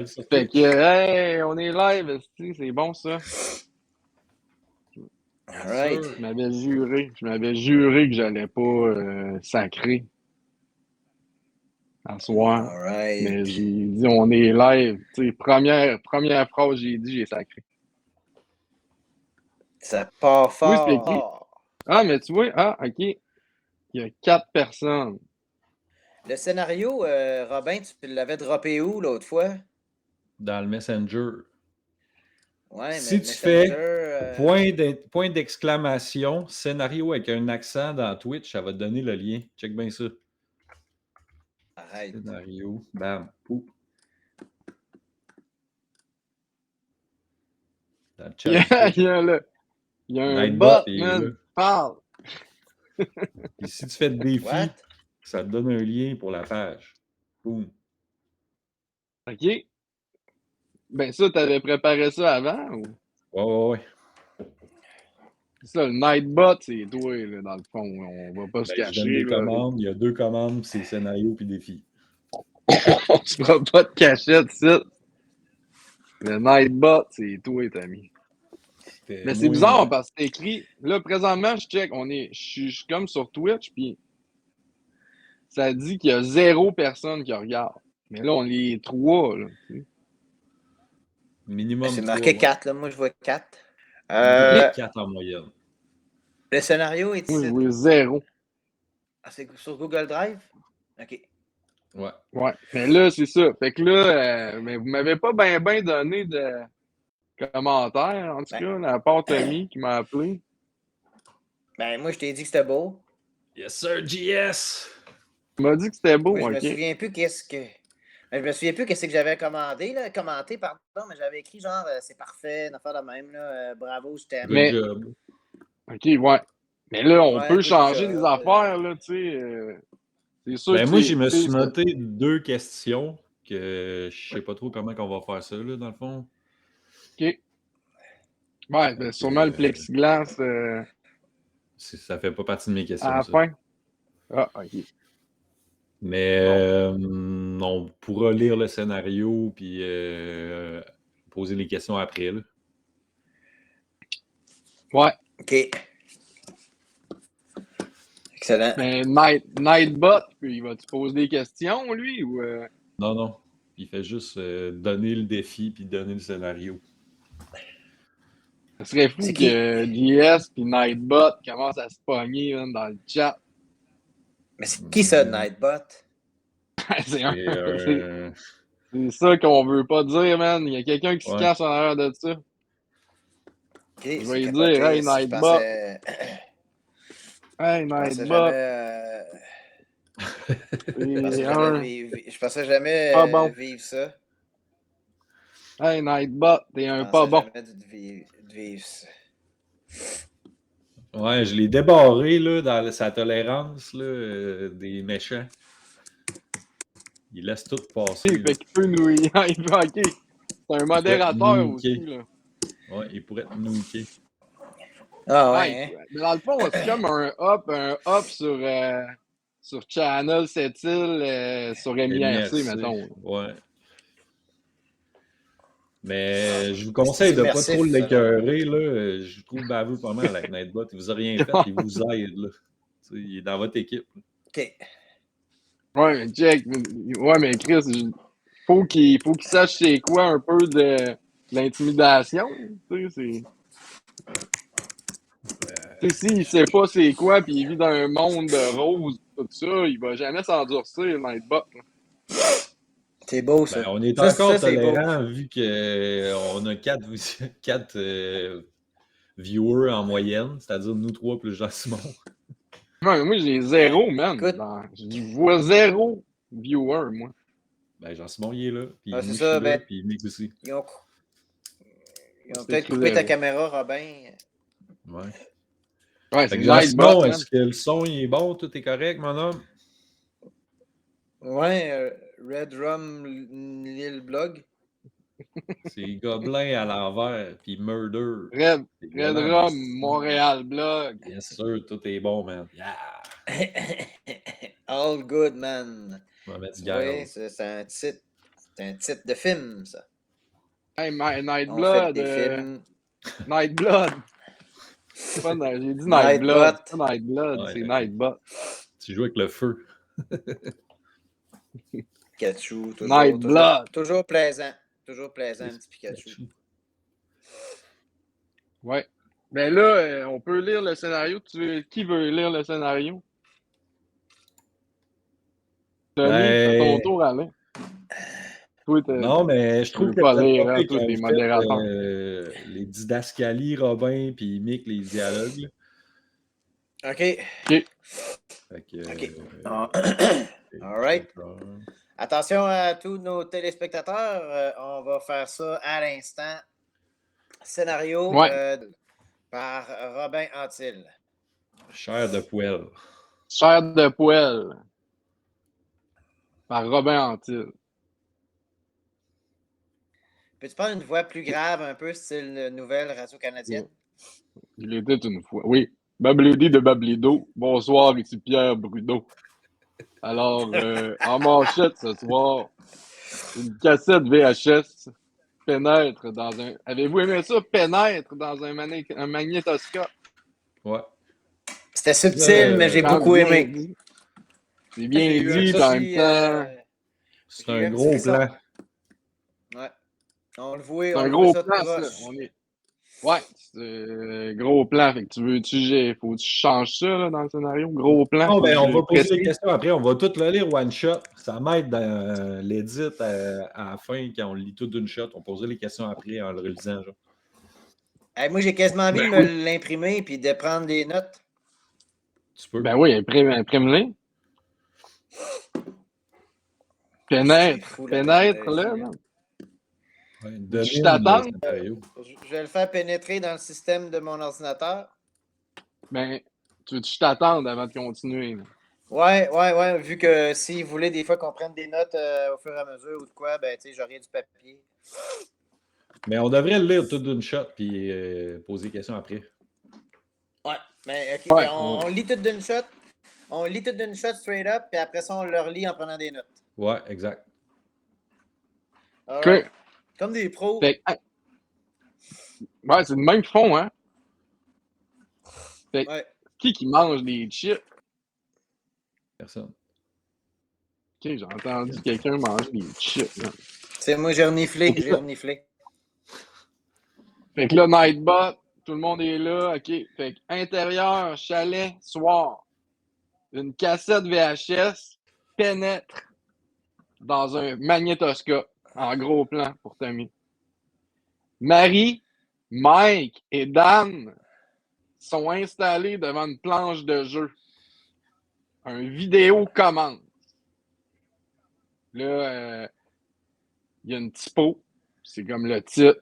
sur Fait Twitch. que, hey, on est live, c'est bon ça. Alright. Je m'avais juré que j'allais pas sacrer à soir. Alright. Mais j'ai dit on est live. Tu sais, première phrase j'ai dit, j'ai sacré. Ça part fort. Oui, c'est écrit. Ah, mais tu vois, ok. Il y a 4 personnes. Le scénario, Robin, tu l'avais droppé où l'autre fois? Dans le Messenger. Ouais, si mais tu Messenger, fais point d'exclamation, scénario avec un accent dans Twitch, ça va te donner le lien. Check bien ça. Arrête. Scénario, bam, pou. Dans le chat. Il y a un Nightbot, bot, man. là. Parle. Et si tu fais le défi, What? ça te donne un lien pour la page. Boum. OK. Ben ça, t'avais préparé ça avant ou? Ouais. C'est ça, le Nightbot, c'est toi, là, dans le fond. On va pas se Ben, je donne cacher. des Là. commandes. Il y a 2 commandes, c'est scénario puis défi. On se fera pas de cachette, ça. Le Nightbot, c'est toi, Tommy. Mais c'est bizarre parce que c'est écrit. Là, présentement, je check. Je suis comme sur Twitch, puis ça dit qu'il y a 0 personne qui regarde. Mais là, on est 3, là. Minimum. C'est marqué 4, là. Moi, je vois 4. 4 en moyenne. Le scénario est Moi, je ici. vois 0. Ah, c'est sur Google Drive? OK. Ouais. Mais là, c'est ça. Fait que là, mais vous m'avez pas bien donné de commentaires, en tout cas, à part Tommy qui m'a appelé. Ben, moi, je t'ai dit que c'était beau. Yes, sir, GS! Tu m'as dit que c'était beau, Moi, je OK. me souviens plus qu'est-ce que j'avais commenté, pardon, mais j'avais écrit genre c'est parfait, une affaire de même, là, bravo, je t'aime. Good job. OK, ouais. Mais là, on peut good changer job. des affaires, là, tu sais. C'est sûr Ben que moi, je me suis noté 2 questions que je sais pas trop comment on va faire ça, là, dans le fond. OK. Ouais, ben sûrement le plexiglas ça fait pas partie de mes questions, à la ça. fin. Ah, OK. Mais on pourra lire le scénario puis poser les questions après, là. Ouais. OK. Excellent. Mais Nightbot, il va-tu poser des questions, lui, ou... Non. Il fait juste donner le défi puis donner le scénario. Ce serait fou que JS et Nightbot commencent à se pogner hein, dans le chat. Mais c'est qui ça, Nightbot? C'est ça qu'on veut pas dire, man. Il y a quelqu'un qui se cache en arrière de ça. Okay, je vais lui dire, hey, Nightbot. Hey, Nightbot. Je pensais jamais vivre ça. Hey, Nightbot, t'es un pas bon. De vivre ça. Ouais, je l'ai débarré là, dans sa tolérance là, des méchants. Il laisse tout passer. Fait qu'il peut nous... OK. C'est un modérateur aussi, là. Ouais, il pourrait te niquer. Ah ouais. Mais dans le fond, c'est comme un up sur Channel 7 sur MIRC, mettons. Ouais. Mais je vous conseille de ne pas trop l'écœurer. Je trouve baveux pas mal avec Nightbot. Il vous a rien fait, il vous aide. Là. Il est dans votre équipe. OK. Ouais, mais Jack, mais Chris, faut qu'il sache c'est quoi un peu de l'intimidation. Tu sais, s'il sait pas c'est quoi, puis il vit dans un monde de rose, tout ça, il va jamais s'endurcir, Nightbot. C'est beau, ça. Ben, on est encore tolérant vu qu'on a 4 viewers en moyenne, c'est-à-dire nous 3 plus Jean-Simon. Ouais, moi, j'ai 0, man. Je vois 0 viewer, moi. Ben, Jean-Simon, il est là. Puis c'est ça, puis Mick aussi. Ils ont peut-être coupé ta caméra, Robin. Ouais, c'est Jean-Simon, est-ce que le son il est bon? Tout est correct, mon homme? Ouais, Red Rum Lil Blog. C'est Gobelin à l'envers, puis Murder. Red Rum Montréal Blog. Bien sûr, tout est bon, man. Yeah! All good, man. On va mettre du oui, c'est un titre. C'est un titre de film, ça. Hey, On Nightblood. fait des films. Nightblood. J'ai dit Nightbot. Nightblood. C'est pas Nightblood, Ouais, c'est Nightbot. Tu joues avec le feu. Pikachu, Nightblood. toujours plaisant. Toujours plaisant, un petit Pikachu. Ouais. Mais là, on peut lire le scénario. Qui veut lire le scénario? Denis, à ton tour, Alain. Non, mais je trouve que pas t'as lire, pas hein, fait toi, qu'ils t'es ont modérateur. fait, les didascalies, Robin, puis Mick, les dialogues. OK. Fait que, OK. All right. Attention à tous nos téléspectateurs. On va faire ça à l'instant. Scénario par Robin Antil. Chair de poêle. Chair de poêle. Par Robin Antil. Peux-tu prendre une voix plus grave, un peu style nouvelle radio-canadienne? Il était une fois. Oui. Bablidi de Bablido. Bonsoir, ici Pierre Brudeau. Alors, en manchette ce soir, une cassette VHS pénètre dans un. Avez-vous aimé ça? Pénètre dans un magnétoscope. Ouais. C'était subtil, mais j'ai beaucoup aimé. Dit. C'est bien J'ai eu dit, un en petit, même temps. C'est un gros plan. Ouais. On le voit, C'est un gros plan, ça. Ouais, c'est un gros plan. Fait que faut que tu changes ça là, dans le scénario. Gros plan. Non, ben, on va poser les questions après. On va tout le lire one shot. Ça m'aide dans l'édit à la fin, quand on le lit tout d'une shot. On posera les questions après en le relisant. Genre. Hey, moi, j'ai quasiment envie de me l'imprimer et de prendre des notes. Tu peux. Ben oui, imprime-les. Pénètre là. Ouais, je t'attends. Je vais le faire pénétrer dans le système de mon ordinateur. Ben, tu veux que je t'attende avant de continuer? Là? Ouais. Vu que s'ils voulaient des fois qu'on prenne des notes au fur et à mesure ou de quoi, ben, tu sais, j'aurais du papier. Mais on devrait le lire tout d'une shot puis poser des questions après. Ouais, mais OK. Ouais, on lit tout d'une shot. On lit tout d'une shot straight up, puis après ça, on le relit en prenant des notes. Ouais, exact. Right. Comme des pros. Ouais, c'est le même fond, hein? Ouais. Qui mange des chips? Personne. OK, j'ai entendu quelqu'un manger des chips. Là. C'est moi, j'ai reniflé. Fait que là, Nightbot, tout le monde est là. OK. Fait que intérieur, chalet, soir. Une cassette VHS pénètre dans un magnétoscope en gros plan pour Tommy. Marie, Mike et Dan sont installés devant une planche de jeu. Un vidéo commence. Là, il y a une typo. C'est comme le titre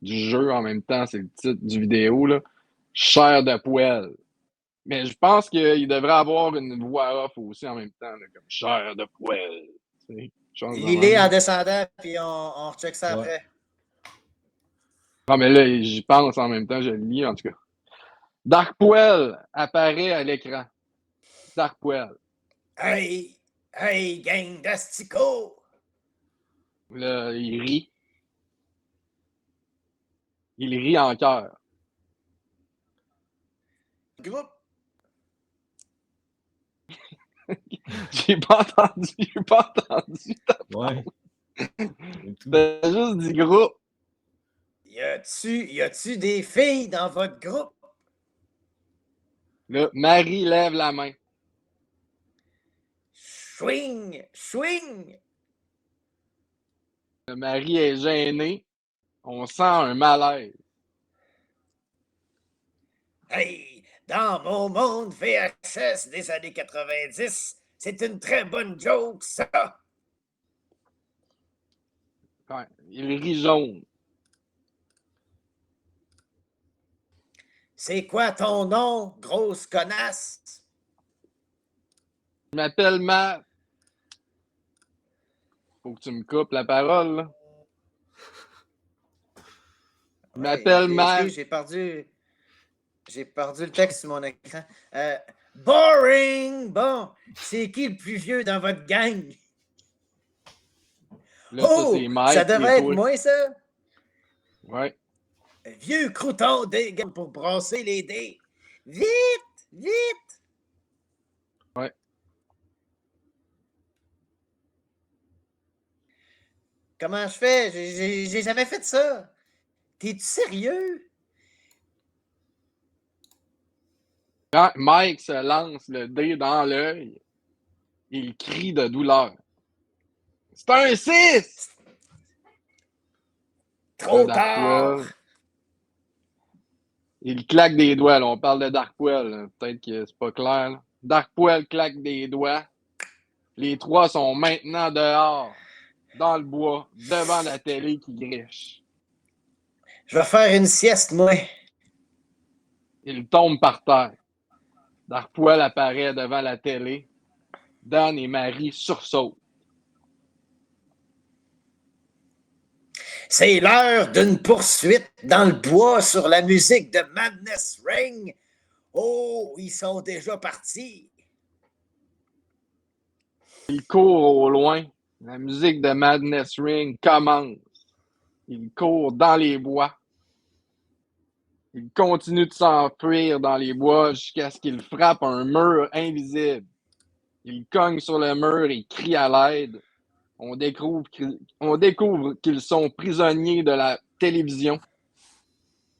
du jeu en même temps. C'est le titre du vidéo. Là. Chair de poêle. Mais je pense qu'il devrait avoir une voix off aussi en même temps. Là, comme chair de poêle. Il est en descendant, puis on recheck ça après. Non, mais là, j'y pense en même temps. Je le lis en tout cas. Dark Poel apparaît à l'écran. Dark Poel. Hey, gang d'Astico! Là, il rit. Il rit en cœur. Groupe. J'ai pas entendu. Ouais. T'as juste dit groupe. Y a-tu des filles dans votre groupe? Là, Marie lève la main. Swing! Marie est gênée. On sent un malaise. Hey, dans mon monde VHS des années 90, c'est une très bonne joke, ça! Ouais, il rit jaune. C'est quoi ton nom, grosse connasse? Je m'appelle Matt. Faut que tu me coupes la parole, là. Je m'appelle Matt. J'ai perdu le texte sur mon écran. Boring! Bon, c'est qui le plus vieux dans votre gang? Là, ça, c'est Mike. Ça devrait être moi, ça? Ouais. Vieux crouton dégueu pour brasser les dés. Vite! Vite! Ouais. Comment je fais? J'ai jamais fait ça. T'es-tu sérieux? Quand Mike se lance le dé dans l'œil, il crie de douleur. C'est un 6! Trop tard! Il claque des doigts, là. On parle de Darkpoil. Peut-être que c'est pas clair. Là. Darkpoil claque des doigts. Les trois sont maintenant dehors, dans le bois, devant la télé qui griche. Je vais faire une sieste, moi. Il tombe par terre. Darkpoil apparaît devant la télé. Dan et Marie sursautent. C'est l'heure d'une poursuite dans le bois sur la musique de Madness Ring. Oh, ils sont déjà partis. Il court au loin. La musique de Madness Ring commence. Il court dans les bois. Il continue de s'enfuir dans les bois jusqu'à ce qu'il frappe un mur invisible. Il cogne sur le mur et crie à l'aide. On découvre qu'ils sont prisonniers de la télévision.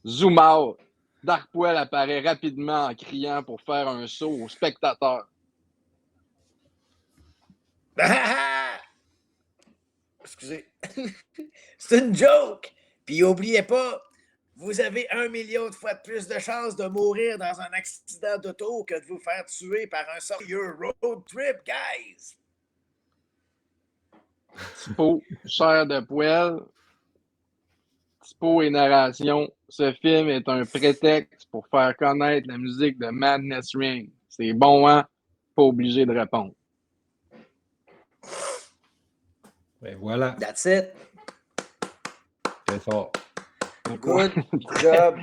Zoom out. Darkpoil apparaît rapidement en criant pour faire un saut aux spectateurs. Excusez. C'est une joke. Puis oubliez pas, vous avez 1 million de fois de plus de chances de mourir dans un accident d'auto que de vous faire tuer par un sérieux road trip, guys. Typo, chair de poêle. Typo et narration. Ce film est un prétexte pour faire connaître la musique de Madness Ring. C'est bon, hein? Pas obligé de répondre. Ben voilà. That's it. Très fort. Good job.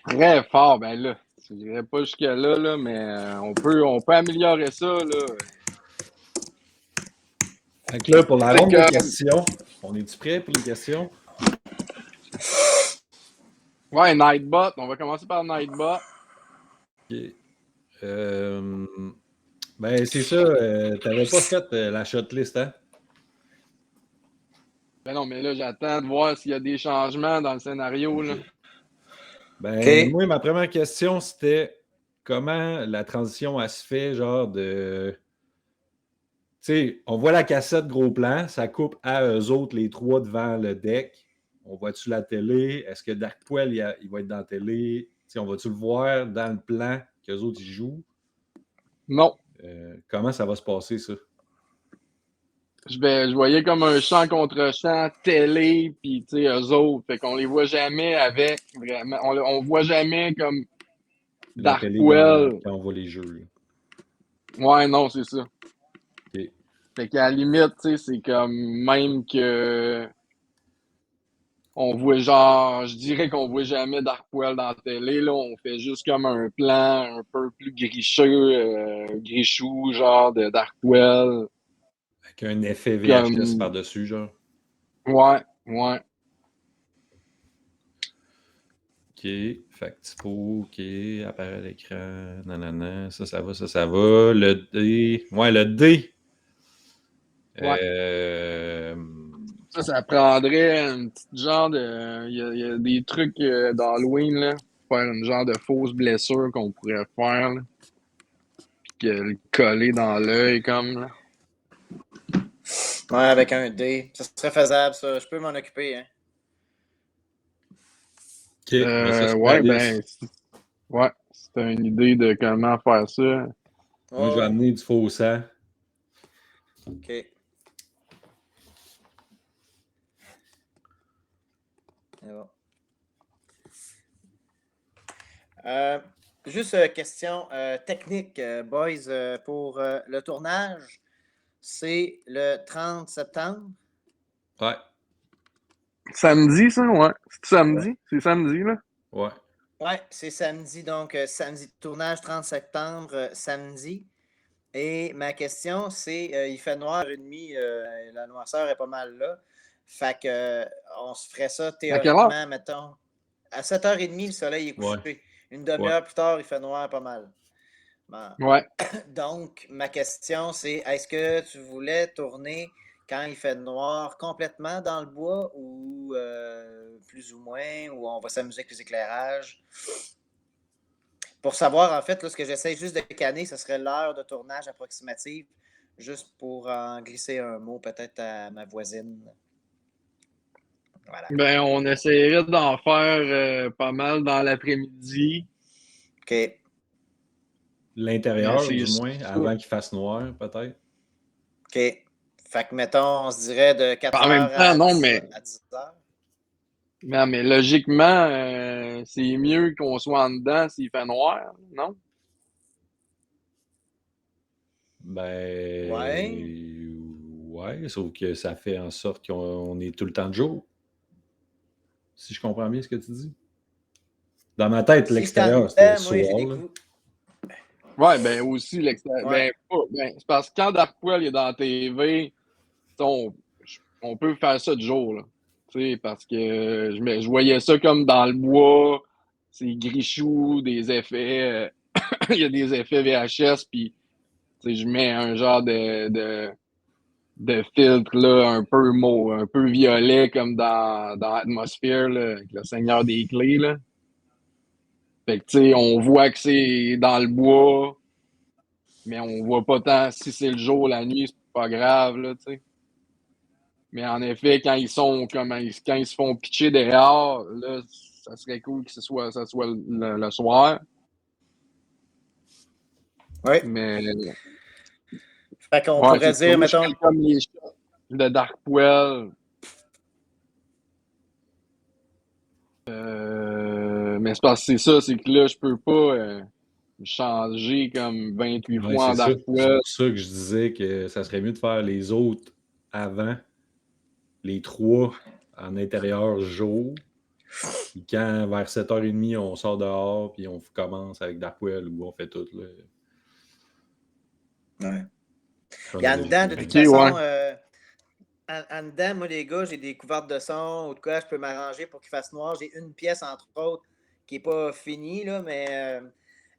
Très fort, ben là. Je dirais pas jusque-là, là, mais on peut améliorer ça, là. Fait que là, pour la ronde de questions, on est-tu prêt pour les questions? Ouais, Nightbot. On va commencer par Nightbot. OK. Ben, c'est ça. T'avais pas fait la shotlist, hein? Ben non, mais là, j'attends de voir s'il y a des changements dans le scénario, là. Ben, moi, ma première question, c'était comment la transition, elle se fait, genre de... Tu sais, on voit la cassette gros plan, ça coupe à eux autres, les trois devant le deck. On voit-tu la télé? Est-ce que Darkpoil, il va être dans la télé? Tu sais, on va-tu le voir dans le plan qu'eux autres, ils jouent? Non. Comment ça va se passer, ça? Je voyais comme un chant contre chant, télé, puis tu sais, eux autres. Fait qu'on les voit jamais avec, vraiment. On voit jamais comme Darkpoil. Quand on voit les jeux. Là. Ouais, non, c'est ça. Okay. Fait qu'à la limite, tu sais, c'est comme même que on voit genre, je dirais qu'on voit jamais Darkpoil dans la télé, là. On fait juste comme un plan un peu plus grichou, genre de Darkpoil. Avec un effet VHS comme... par-dessus, genre. Ouais. OK. Fait que typo, OK. Apparaît à l'écran. Nanana. Ça va. Le D. Ouais, le D. Ouais. Ça prendrait un petit genre de... Il y a des trucs d'Halloween, là. Faire une genre de fausse blessure qu'on pourrait faire, là. Puis que le coller dans l'œil, comme, là. Ouais, avec un D. Ça serait faisable, ça. Je peux m'en occuper, hein. OK. Ouais, ben... Ouais, c'est une idée de comment faire ça. Moi, je vais amener du faux sang. OK. C'est bon. Juste question technique, boys, pour le tournage. C'est le 30 septembre. Ouais. Samedi, ça, ouais. C'est samedi? Ouais. C'est samedi, là? Ouais. Ouais, c'est samedi. Donc, samedi, tournage 30 septembre, samedi. Et ma question, c'est, il fait noir et demi, la noirceur est pas mal là. Fait que on se ferait ça théoriquement, mettons. À 7h30, le soleil est couché. Ouais. Une demi-heure plus tard, il fait noir pas mal. Bon. Ouais. Donc, ma question, c'est est-ce que tu voulais tourner quand il fait noir complètement dans le bois ou plus ou moins, ou on va s'amuser avec les éclairages? Pour savoir, en fait, là, ce que j'essaie juste de canner, ce serait l'heure de tournage approximative, juste pour en glisser un mot peut-être à ma voisine. Voilà. Ben, on essaierait d'en faire pas mal dans l'après-midi. OK. L'intérieur, du moins, avant qu'il fasse noir, peut-être. OK. Fait que, mettons, on se dirait de 4h en même temps, à, non, 10, mais... à 10h. Non, mais logiquement, c'est mieux qu'on soit en dedans s'il fait noir, non? Ben... Ouais. Ouais, sauf que ça fait en sorte qu'on est tout le temps de jour. Si je comprends bien ce que tu dis. Dans ma tête, si l'extérieur, c'était le soir. Ouais, ben aussi, l'extérieur. Ouais. Ben, c'est parce que quand Dark Poil est dans la TV, on peut faire ça de jour, là. Tu sais, parce que je voyais ça comme dans le bois, c'est grichou, des effets. Il y a des effets VHS, puis je mets un genre de filtre là, un peu violet, comme dans Atmosphere, là, avec le Seigneur des Clés. Là. Fait que, tu sais, on voit que c'est dans le bois, mais on voit pas tant si c'est le jour ou la nuit, c'est pas grave, là, tu sais. Mais en effet, quand ils se font pitcher dehors, là, ça serait cool que ça soit le soir. Oui. Mais. Fait qu'on pourrait dire, mettons. Comme les shots de Darkwell. Mais c'est parce que c'est ça, c'est que là, je peux pas changer comme 28 fois en Darkwell. C'est pour ça que je disais que ça serait mieux de faire les autres avant, les 3 en intérieur jour. Puis quand vers 7h30, on sort dehors, puis on commence avec Darkwell où on fait tout. Là. Ouais. Puis en dedans, de toute façon, en dedans, moi, les gars, j'ai des couvertes de son ou de quoi, je peux m'arranger pour qu'il fasse noir. J'ai une pièce, entre autres, qui n'est pas finie, là, mais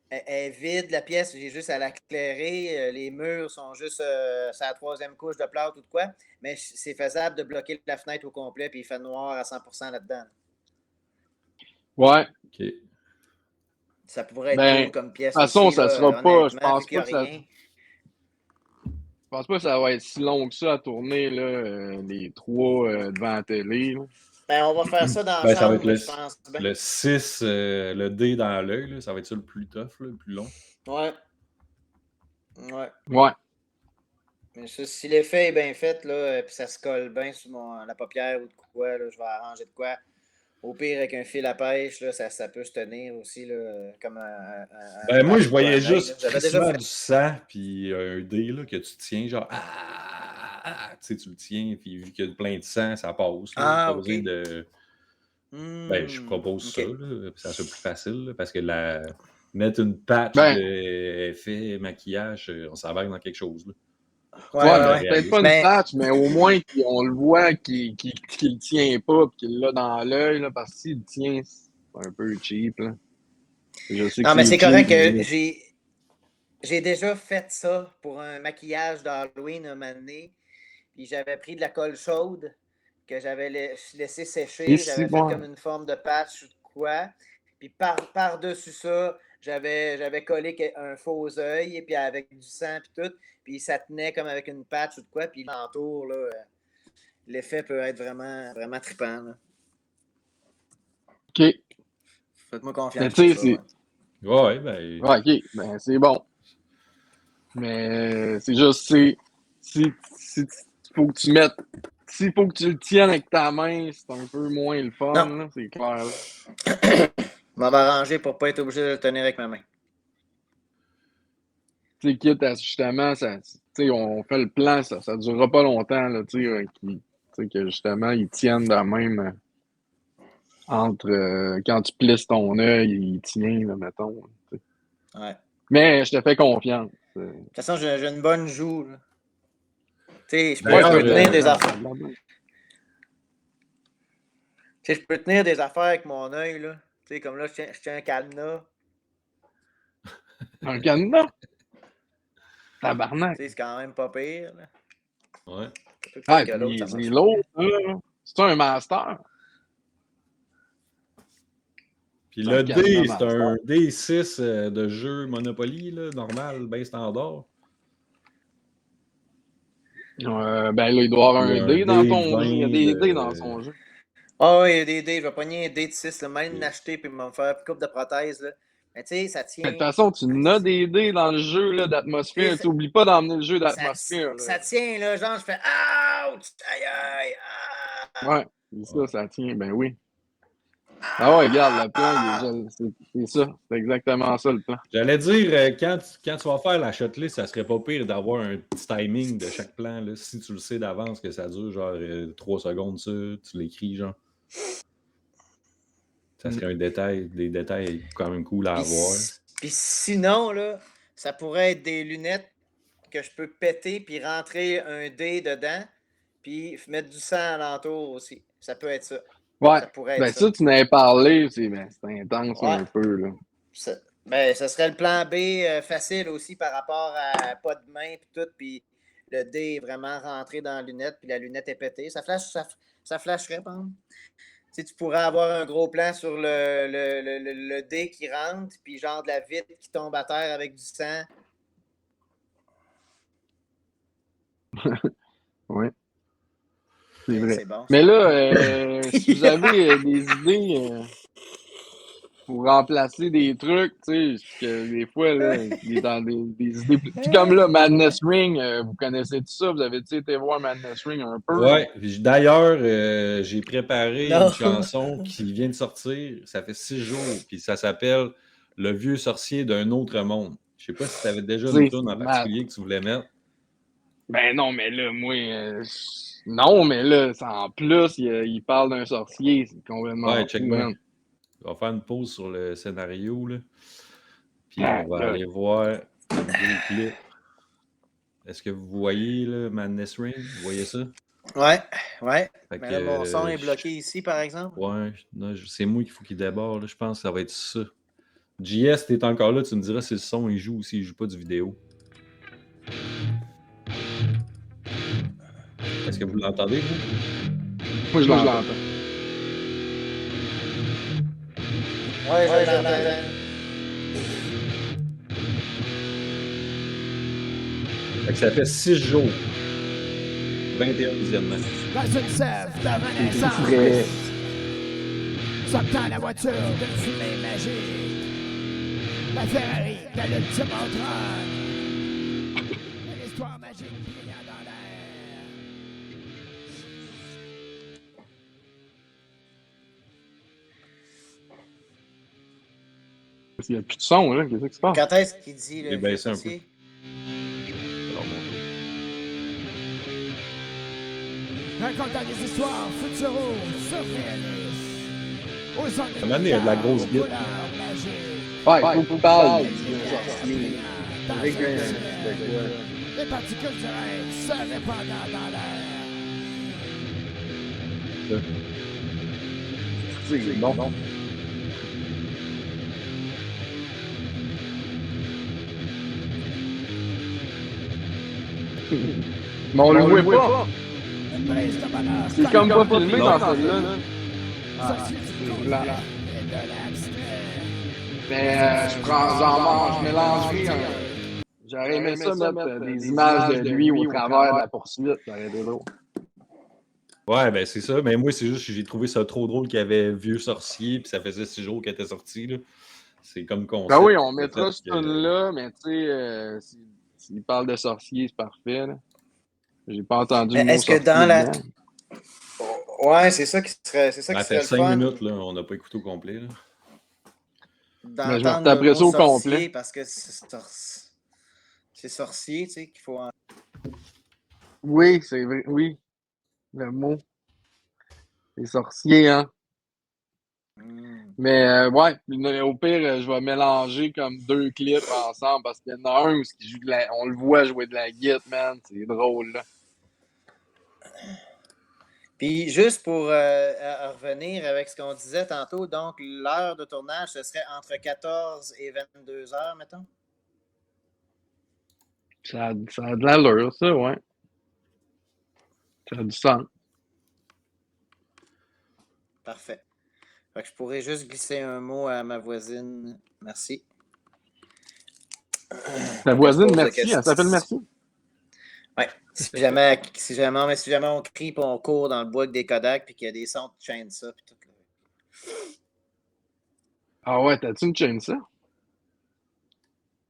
elle est vide, la pièce. J'ai juste à l'éclairer. Les murs sont juste sur la 3e couche de plâtre ou de quoi. Mais c'est faisable de bloquer la fenêtre au complet puis il fait noir à 100% là-dedans. Ouais. OK. Ça pourrait être cool comme pièce. De toute façon, aussi, ça là, sera pas. Je pense pas que ça. Je pense pas que ça va être si long que ça à tourner, là, les 3 devant la télé. Là. Ben, on va faire ça dans la chambre, je pense. Le 6, le D dans l'œil, ça va être ça le plus tough, là, le plus long. Ouais. Ouais. Mais ça, si l'effet est bien fait, là, puis ça se colle bien sur la paupière ou de quoi, là, je vais arranger de quoi. Au pire, avec un fil à pêche, là, ça peut se tenir aussi, là, comme un moi, je voyais juste déjà du sang, puis un dé là, que tu tiens, genre, tu le tiens, puis vu qu'il y a plein de sang, ça passe. Là, pas besoin de... je propose ça, là, ça soit plus facile, là, parce que mettre une patch d'effet maquillage, on s'embarque dans quelque chose. Là. Ouais, peut-être pas une patch, mais au moins on le voit qu'il le tient pas et qu'il l'a dans l'œil, là, parce que s'il le tient, c'est un peu cheap. Là. Je sais non, mais c'est correct que j'ai déjà fait ça pour un maquillage d'Halloween un moment donné. Puis j'avais pris de la colle chaude que j'avais laissé sécher. J'avais fait comme une forme de patch ou de quoi. Puis par-dessus ça, j'avais collé un faux œil, et puis avec du sang et tout. Puis ça tenait comme avec une patch ou de quoi. Puis l'entour, là, l'effet peut être vraiment, vraiment trippant. Là. OK. Faites-moi confiance. Mais tu sais, Ouais, OK. Ben, c'est bon. Mais c'est juste, si faut que tu mettes... S'il faut que tu le tiennes avec ta main, c'est un peu moins le fun, là, c'est clair. Je vais m'arranger pour ne pas être obligé de le tenir avec ma main. Tu sais, quitte à justement, on fait le plan, ça ne durera pas longtemps, là, que justement, ils tiennent de même entre quand tu plisses ton œil, il tient, là, mettons. Ouais. Mais je te fais confiance. De toute façon, j'ai une bonne joue. Tu sais, je peux tenir des affaires. Tu sais, je peux tenir des affaires avec mon œil, là. Tu sais, comme là, je tiens un cadenas. Un cadenas? Tabarnak. Tu sais, c'est quand même pas pire, là. Ouais. Ah, puis c'est lourd, là. C'est un master? Puis le D, c'est un D6 de jeu Monopoly, là, normal, bien standard. Ben là, il doit avoir un dé dans ton jeu. Il y a des dés dans son jeu. Ah oui, il y a des dés. Je vais pogner un dé de 6, même l'acheter puis me faire une coupe de prothèse. Là. Mais tu sais, ça tient. De toute façon, tu n'as des dés dans le jeu d'atmosphère. Tu n'oublies pas d'emmener le jeu d'atmosphère. Ça tient, là. Genre, je fais ouch! Aïe, aïe! Ah! Ouais, ça tient. Ben oui. Ah ouais, regarde, le plan, c'est ça. C'est exactement ça, le plan. J'allais dire, quand tu vas faire la shotlist, ça serait pas pire d'avoir un petit timing de chaque plan. Là, si tu le sais d'avance que ça dure genre 3 secondes, ça, tu l'écris, genre. Ça serait des détails quand même cool à avoir. Puis sinon, là, ça pourrait être des lunettes que je peux péter puis rentrer un dé dedans puis mettre du sang alentour aussi. Ça peut être ça. Ouais, ça pourrait être ça, tu n'avais parlé, c'est intense un peu, là. Ce serait le plan B facile aussi par rapport à pas de main puis tout, puis le dé est vraiment rentré dans la lunette puis la lunette est pétée. Ça flasherait, par exemple. Tu sais, tu pourrais avoir un gros plan sur le dé qui rentre, puis genre de la vitre qui tombe à terre avec du sang. Oui. C'est vrai. C'est bon, mais là, si vous avez des idées pour remplacer des trucs, tu sais, que des fois, là, dans des idées. Puis comme là, Madness Ring, vous connaissez tout ça? Vous avez-tu été voir Madness Ring un peu? Ouais. D'ailleurs, j'ai préparé une chanson qui vient de sortir. Ça fait 6 jours. Puis ça s'appelle Le vieux sorcier d'un autre monde. Je sais pas si tu avais déjà une tune en particulier que tu voulais mettre. Ben non, mais là, moi, non, mais là, en plus, il parle d'un sorcier. C'est complètement Ouais, check fou, bien. On va faire une pause sur le scénario, là. Puis on va aller voir le vidéoclip. Est-ce que vous voyez, là, Madness Ring? Vous voyez ça? Ouais. Mais là, mon son est bloqué ici, par exemple. Ouais, c'est moi qu'il faut qu'il déborde. Là. Je pense que ça va être ça. JS, t'es encore là, tu me diras si le son il joue ou s'il joue pas du vidéo. Est-ce que vous l'entendez, vous? Moi, je l'entends. Ouais, je l'entends. Fait que ça fait 6 jours. 21 visionnements. Dans une sève de renaissance. Sortant la voiture d'une fumée magique. La Ferrari de l'ultime trône. L'histoire magique brillant dans l'air. Il n'y a plus de son, là. Qu'est-ce qui se passe? Quand est-ce qu'il dit le baissé un peu. Racontant des histoires futuro, surréalistes. Ça m'a amené de la grosse guitare. Ouais, il faut qu'on parle. Les particules du rêve se répandant dans l'air. C'est bon. Mais on le voit pas. C'est comme pas filmé dans celle-là. Mais je mélangerais. J'aurais aimé ça mettre des images de lui au travers de la poursuite. Ça aurait été drôle. Ouais, ben c'est ça. Mais moi, c'est juste que j'ai trouvé ça trop drôle qu'il y avait Vieux Sorcier, puis ça faisait 6 jours qu'il était sorti. Là. C'est comme concept. Ben oui, on mettra ce tune-là, mais tu sais, s'il parle de sorcier, c'est parfait. Là. J'ai pas entendu le mot est-ce que dans la... Ouais, c'est ça qui serait, c'est ça qui serait le 5 fun. minutes, là, on n'a pas écouté au complet. Là. D'entendre le mot sorcier, parce que c'est sorcier, tu sais, qu'il faut... Oui, c'est vrai, oui. Le mot. C'est sorcier, hein. Mais ouais, au pire, je vais mélanger comme 2 clips ensemble parce qu'il y en a un où on le voit jouer de la guitare, man. C'est drôle, là. Puis juste pour revenir avec ce qu'on disait tantôt, donc l'heure de tournage, ce serait entre 14 et 22 heures, mettons? Ça a de l'allure, ça, ouais. Ça a du sens. Parfait. Fait que je pourrais juste glisser un mot à ma voisine. Merci. Ta voisine, merci. Elle s'appelle Merci. Oui. Si jamais on crie et on court dans le bois avec des Kodak puis qu'il y a des sons de chaîne ça. Puis tout. Ah ouais, t'as-tu une chaîne ça?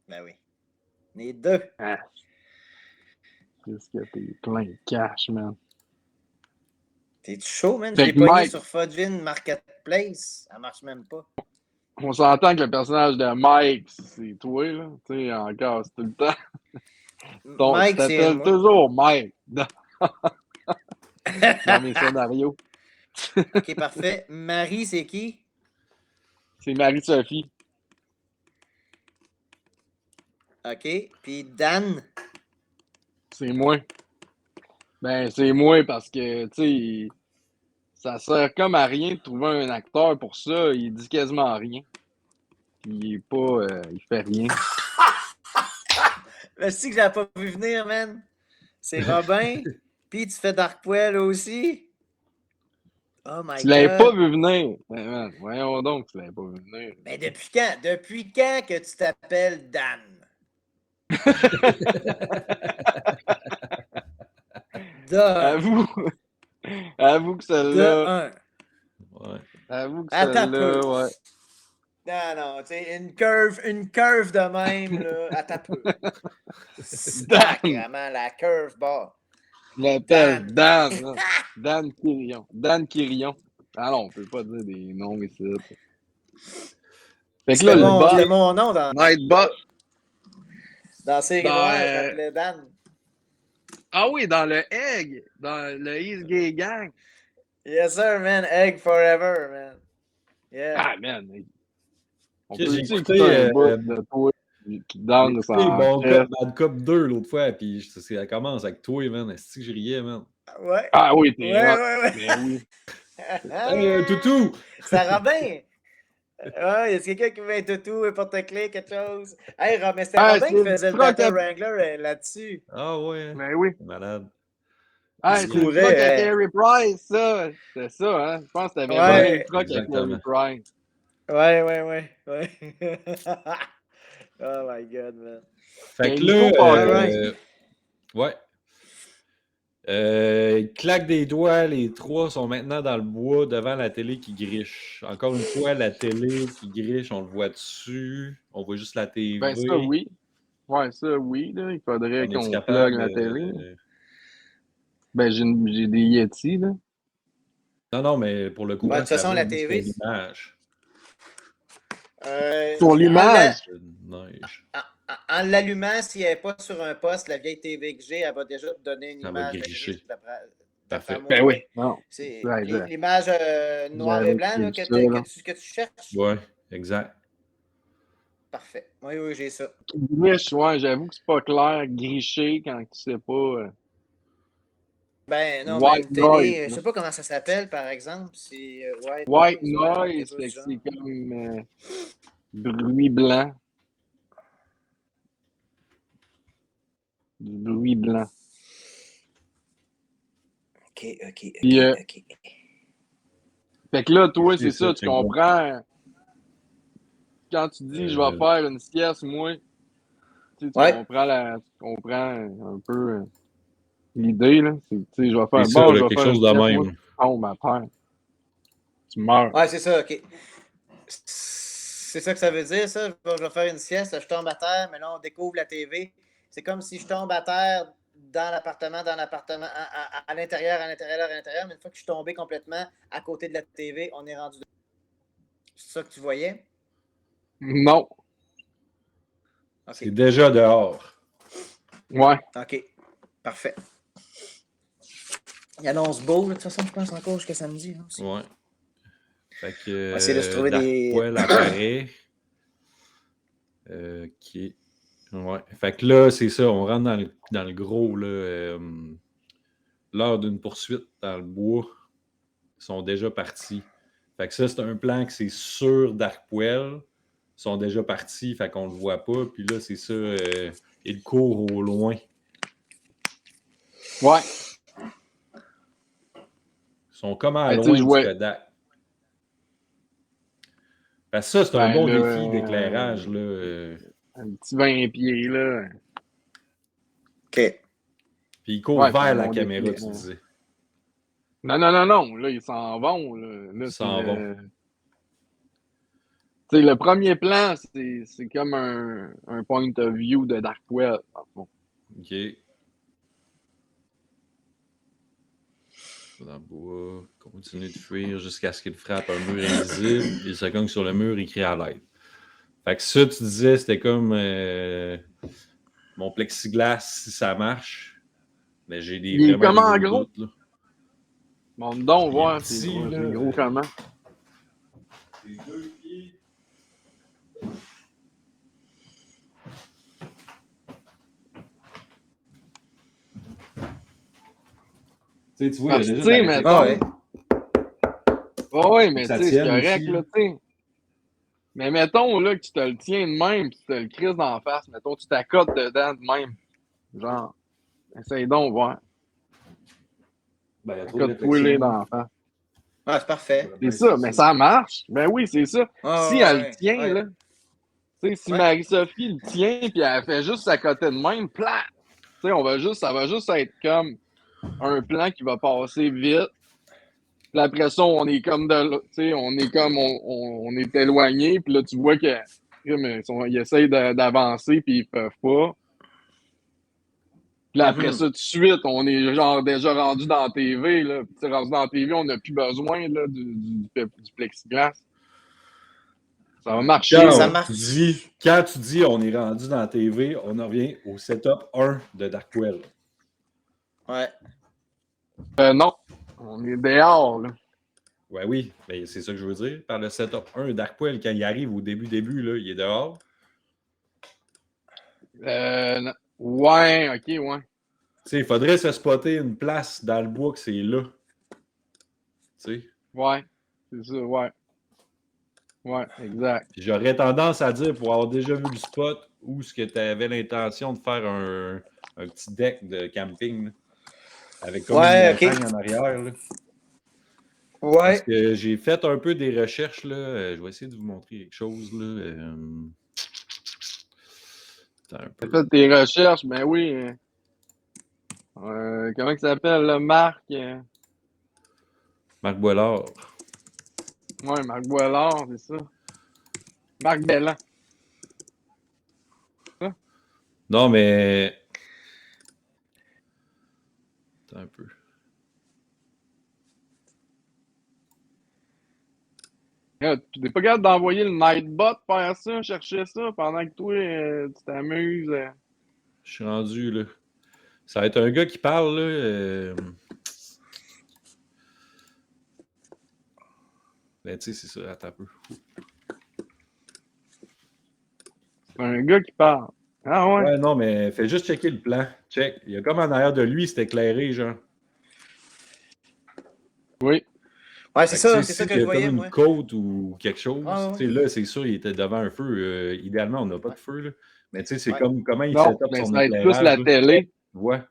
Ben oui. Les deux. Ah. Qu'est-ce que t'es plein de cash, man. T'es-tu chaud, man? Je l'ai pogné sur Fudvin Marketplace. Ça marche même pas. On s'entend que le personnage de Mike, c'est toi, là. Tu sais, encore, c'est tout le temps. Mike, tu t'appelles toujours Mike dans mes scénarios. OK, parfait. Marie, c'est qui? C'est Marie-Sophie. OK. Puis Dan? C'est moi. Ben, c'est moi parce que, tu sais, ça sert comme à rien de trouver un acteur pour ça. Il dit quasiment rien. Puis il est pas... il fait rien. Le que je l'avais pas vu venir, man. C'est Robin. Puis tu fais Darkpoil aussi. Oh my God. Tu l'avais pas vu venir. Ben, man, voyons donc, tu l'avais pas vu venir. Mais depuis quand? Depuis quand que tu t'appelles Dan? Avoue que celle-là. Ouais. Avoue que celle-là, ouais. Non, tu sais, une curve de même, là, à ta peu. Sacrément, la curve bas. Je l'appelle Dan. Dan Quirion. Dan Quirion. Ah non, on peut pas dire des noms ici. Fait que là, c'était mon nom dans Nightbot. Dans Série Noire, je m'appelais Dan. Ah oui, dans le Egg. Dans le East Gay Gang. Yes, sir, man. Egg forever, man. Yeah. Ah, man. On peut J'ai écouter un bout de toi qui donne de son Bad Cop 2 l'autre fois, puis ça commence avec toi, man. Est-ce que je riais, man? Ouais. Ah oui, t'es ouais. Ben oui. Hey, toutou! Ça Robin! Ouais, y a quelqu'un qui veut un toutou, un porte-clés, quelque chose? Hey, mais c'était Robin qui faisait le Battle Wrangler là-dessus. Ah ouais. Ben oui. Malade. Ah, c'est le truc avec Harry Price, ça. C'était ça, hein? Je pense que t'avais volé le truc avec Harry Price. Ouais. Oh my God, man. Fait que là, ouais. Ils claquent des doigts, les trois sont maintenant dans le bois devant la télé qui griche. Encore une fois, la télé qui griche, on le voit dessus. On voit juste la TV. Ben ça, oui. Ouais, ça, oui. Là. Il faudrait qu'on plug la télé. Ben, j'ai des Yeti, là. Non, mais pour le coup, de toute façon, la TV, c'est l'image. Sur l'image? En l'allumant, s'il n'est pas sur un poste, la vieille TV que j'ai, elle va déjà te donner une image. Ça va gricher. Parfait. Ben oui. C'est l'image noir et blanc là, que tu cherches. Oui, exact. Parfait. Oui, j'ai ça. Griche, ouais, j'avoue que c'est pas clair. Gricher quand tu sais pas. Ben non, White une télé, noise, je sais pas comment ça s'appelle, par exemple. C'est white noise, c'est comme bruit blanc. Du bruit blanc. OK. Puis, fait que là, toi, c'est ça, tu comprends. Quand tu dis je vais faire une sieste, moi, tu comprends un peu l'idée, là. Je vais faire je vais quelque chose de même. Oh, ma terre. Tu meurs. Ouais, c'est ça, OK. C'est ça que ça veut dire, ça. Je vais faire une sieste, je tombe à terre, mais là, on découvre la TV. C'est comme si je tombe à terre dans l'appartement, à l'intérieur, mais une fois que je suis tombé complètement à côté de la TV, on est rendu. C'est ça que tu voyais? Non. Okay. C'est déjà dehors. Ouais. OK. Parfait. Il annonce beau, de toute façon, je pense encore jusqu'à samedi. Là, aussi. Ouais. Fait que. On va essayer de se trouver des. Poêle apparaît. OK. Ouais. Fait que là, c'est ça, on rentre dans le gros, là. L'heure d'une poursuite dans le bois. sont déjà partis. Fait que ça, c'est un plan que c'est sur Darkwell. Ils sont déjà partis, fait qu'on le voit pas. Puis là, c'est ça, il court au loin. Ouais. Ils sont comme à loin du Kodak. Parce que ça, c'est un bon défi d'éclairage. Un petit 20 pieds, là. OK. Puis il court vers la caméra, tu disais. Non. Là, ils s'en vont. Là, ils s'en vont. Tu sais, le premier plan, c'est comme un point of view de Darkwell. OK. Dans le bois, continue de fuir jusqu'à ce qu'il frappe un mur invisible. Il se cogne sur le mur, il crie à l'aide. Fait que ça, tu disais, c'était comme mon plexiglas, si ça marche. Mais j'ai des il vraiment est des gros doutes, là. Bon, donc, voir, c'est gros comment. C'est 2 pieds. Tu vois, il y a déjà oui, mais tu sais, c'est correct, là, tu sais. Mais mettons, là, que tu te le tiens de même, puis tu te le crises d'en face. Mettons, tu t'accotes dedans de même. Genre, essaye donc, voir. Ben, il y a trop de réflexion. D'en face. Ah, c'est parfait. C'est ça, mais ça marche. Ben oui, c'est ça. Si elle le tient, là, tu sais, si Marie-Sophie le tient, puis elle fait juste s'accoter de même, plat! Tu sais, ça va juste être comme un plan qui va passer vite. Puis après ça, on est comme on est éloigné, puis là, tu vois qu'ils essayent d'avancer, puis ils peuvent pas. Puis là, après ça, tout de suite, on est genre déjà rendu dans la TV, là. Puis rendu dans la TV, on n'a plus besoin là, du plexiglas. Ça va marcher. Quand tu dis on est rendu dans la TV, on en revient au setup 1 de Darkwell. Ouais. Non. On est dehors, là. Ouais, oui, ben, c'est ça que je veux dire. Par le setup 1, Darkwell, quand il arrive au début, là, il est dehors. Ouais, ok, ouais. Tu sais, il faudrait se spotter une place dans le bois que c'est là. Tu sais. Ouais, c'est ça, ouais. Ouais, exact. J'aurais tendance à dire, pour avoir déjà vu le spot, où ce que tu avais l'intention de faire un petit deck de camping, là, avec comme une montagne en arrière. Là. Ouais. Parce que j'ai fait un peu des recherches. Là. Je vais essayer de vous montrer quelque chose. Là. Tu as fait tes recherches, ben oui. Comment il s'appelle, le Marc? Marc Boilard. Ouais, Marc Boilard, c'est ça. Marc Belland. Ça? Non, mais... Attends un peu. Tu n'es pas capable d'envoyer le Nightbot faire ça, chercher ça, pendant que toi, tu t'amuses. Je suis rendu, là. Ça va être un gars qui parle, là. Ben, tu sais, c'est ça. Attends un peu. C'est un gars qui parle. Ah ouais? Ouais, non, mais fais juste checker le plan. Check. Il y a comme en arrière de lui, c'est éclairé, genre. Oui. Ouais, c'est ça que je voyais, comme moi. une côte ou quelque chose. Ah, ouais. Là, c'est sûr, il était devant un feu. Idéalement, on n'a pas de feu, là. Mais tu sais, c'est comme comment il set up son son éclairage. Ça va être plus la télé. Ouais.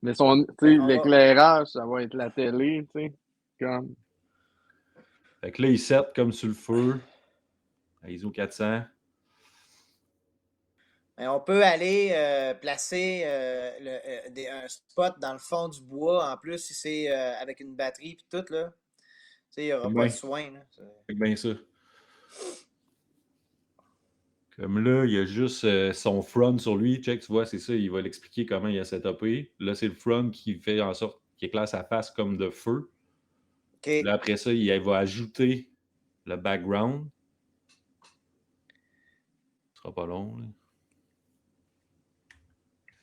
Mais l'éclairage, ça va être la télé, tu sais. Comme... Fait que là, il set comme sur le feu. À ISO 400. On peut aller placer un spot dans le fond du bois, en plus, si c'est avec une batterie et tout, là. Tu sais, il n'y aura pas de soin. C'est bien ça. Comme là, il y a juste son front sur lui. Check, tu vois, c'est ça. Il va l'expliquer comment il a setupé. Là, c'est le front qui fait en sorte qu'il éclaire sa face comme de feu. Okay. Là, après ça, il va ajouter le background. Ce sera pas long, là.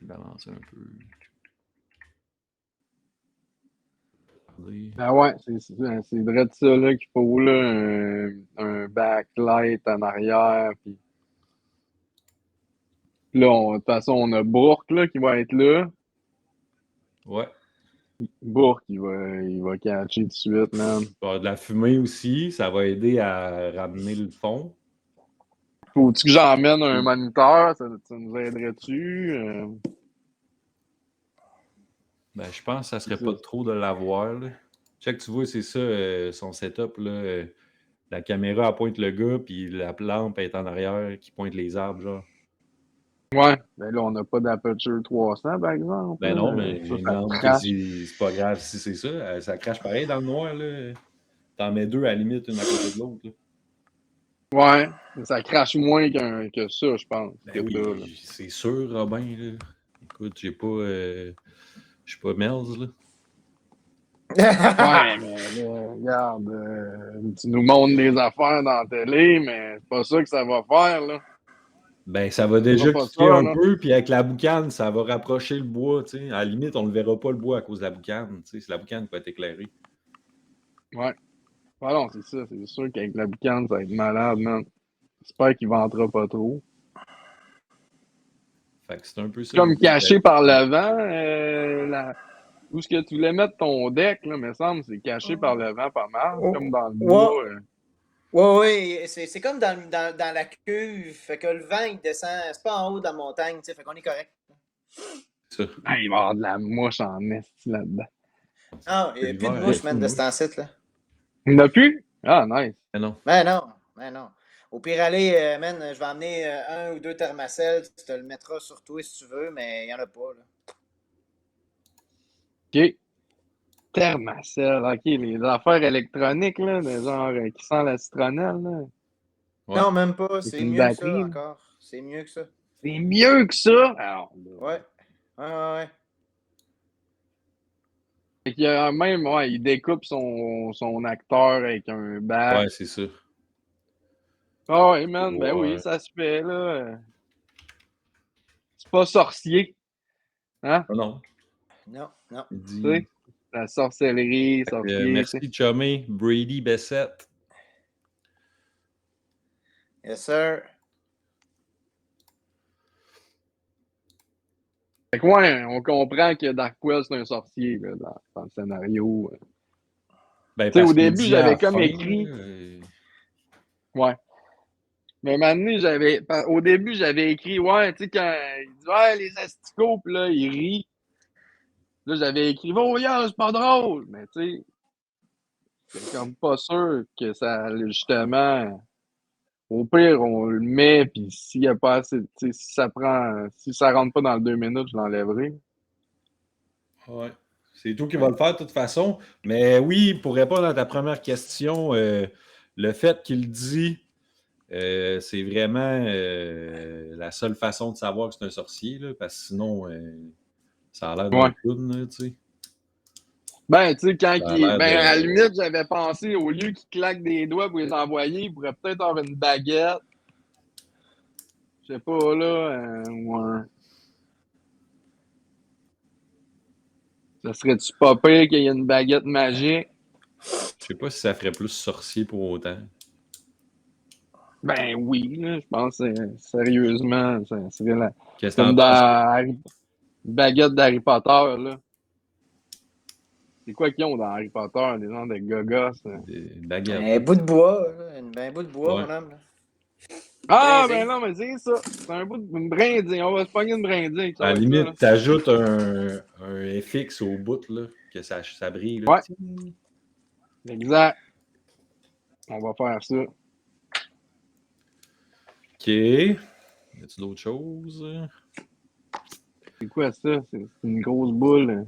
Balancer un peu. Ben ouais, c'est vrai de ça là, qu'il faut là, un backlight en arrière. Puis là, de toute façon, on a Bourque là, qui va être là. Ouais. Bourque, il va catcher tout de suite, man. Il va y avoir de la fumée aussi. Ça va aider à ramener le fond. Faut-tu que j'emmène un moniteur? Ça nous aiderait-tu? Ben, je pense que ça serait pas trop de l'avoir. Check, tu vois, c'est ça, son setup. Là, la caméra, elle pointe le gars, puis la lampe est en arrière qui pointe les arbres, genre. Ouais. Ben là, on n'a pas d'Aperture 300, par exemple. Ben là. non, mais Ça il me semble que crache. c'est pas grave si c'est ça. Ça crache pareil dans le noir, là. T'en mets deux à la limite, une à côté de l'autre. Là. Ouais. Mais ça crache moins que ça, je pense. Ben oui, là. c'est sûr, Robin. Là. Écoute, j'ai pas... je suis pas Melz, là. Ouais, mais là, regarde, tu nous montres des affaires dans la télé, mais c'est pas ça que ça va faire, là. Ben, ça va déjà pas kicker ça, un là. peu, puis avec la boucane, ça va rapprocher le bois, tu sais. À la limite, on ne verra pas le bois à cause de la boucane, tu sais. Si la boucane peut être éclairée. Ouais. Ah non, c'est ça. C'est sûr qu'avec la boucane, ça va être malade, man. J'espère qu'il ventera pas trop. Fait que c'est un peu ça. Comme caché par le vent, où est-ce que tu voulais mettre ton deck, là, me semble, c'est caché par le vent pas mal, comme dans le bois. Oui, c'est comme dans la cuve. Fait que le vent, il descend. C'est pas en haut de la montagne, tu sais. Fait qu'on est correct. Ça. Ah, il va y avoir de la mouche en esti là-dedans. Ah, il n'y a plus de mouche, man, de ce temps-ci, là. Il n'y en a plus? Ah, nice. Mais non. Ben non, ben non. Au pire, allez, man, je vais emmener un ou deux thermacelles. Tu te le mettras sur toi si tu veux, mais il n'y en a pas, là. OK. Thermacell, OK, les affaires électroniques, là, genre qui sent la citronnelle, là. Ouais. Non, même pas. C'est C'est une mieux batterie, que ça là. encore. C'est mieux que ça. C'est mieux que ça? Alors, là. Ouais. Ouais. Fait qu'il y a même, ouais, il découpe son acteur avec un bat. Ouais, c'est ça. Ah ouais, man, ben Ouais. oui, ça se fait, là. C'est pas sorcier. Hein? Non. Non. Il dit... Tu sais, la sorcellerie, sorcier. merci, Chummy. Brady Bessette. Yes, sir. Fait que ouais, on comprend que Darkwell, c'est un sorcier, là, dans le scénario. Ben, Tu sais, au parce qu'il début, dit j'avais à la comme fin, écrit. là, Ouais. Mais maintenant, au début, j'avais écrit, ouais, tu sais, quand il dit, ouais, les asticots, puis là, il rit. Là, j'avais écrit, voyons, c'est pas drôle. Mais tu sais, c'est comme pas sûr que ça, justement, au pire, on le met, puis s'il y a pas assez, tu sais, si ça rentre pas dans le 2 minutes, je l'enlèverai. Ouais. C'est tout qui va le faire de toute façon. Mais oui, pour répondre à ta première question, le fait qu'il dit, c'est vraiment la seule façon de savoir que c'est un sorcier, là, parce que sinon, ça a l'air d'un clown, tu sais. Ben, tu sais, quand Ça a il. l'air Ben, de- à la limite, j'avais pensé, au lieu qu'il claque des doigts pour les envoyer, il pourrait peut-être avoir une baguette. Je sais pas, là, ou un. Ça serait-tu pas pire qu'il y ait une baguette magique? Je sais pas si ça ferait plus sorcier pour autant. Ben oui, là, je pense sérieusement, ça serait la. Qu'est-ce que Comme t'en penses? dans baguette d'Harry Potter, là. C'est quoi qu'ils ont dans Harry Potter, des gens de gogos? Des baguettes. Un bout de bois, là. Un bout de bois, Ouais. mon homme. Là. Ah, Brindille. ben non, mais c'est ça. C'est un bout d'une brindille. On va se pogner une brindille. À la limite, t'ajoutes un FX au bout, là, que ça brille. Là. Ouais. Exact. On va faire ça. OK. Y a-t-il d'autres choses? C'est quoi ça? C'est une grosse boule.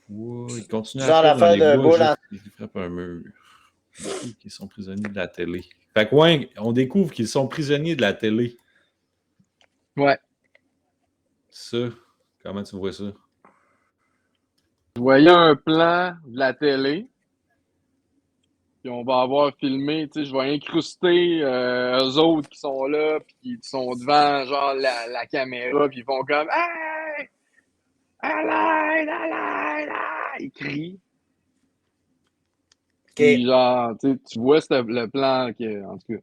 Ouais, il continue Genre à faire dans l'affaire les de bois boule jusqu'à ce qu'ils frappent un mur. Ils sont prisonniers de la télé. Fait que ouais, on découvre qu'ils sont prisonniers de la télé. Ouais. Ça, comment tu vois ça? Je voyais un plan de la télé. Puis on va avoir filmé, tu sais, je vais incruster eux autres qui sont là, puis qui sont devant, genre, la caméra, puis ils font comme « Hey! À l'aide! À l'aide! Ah! » Ils crient. Puis genre, tu vois le plan, en tout cas.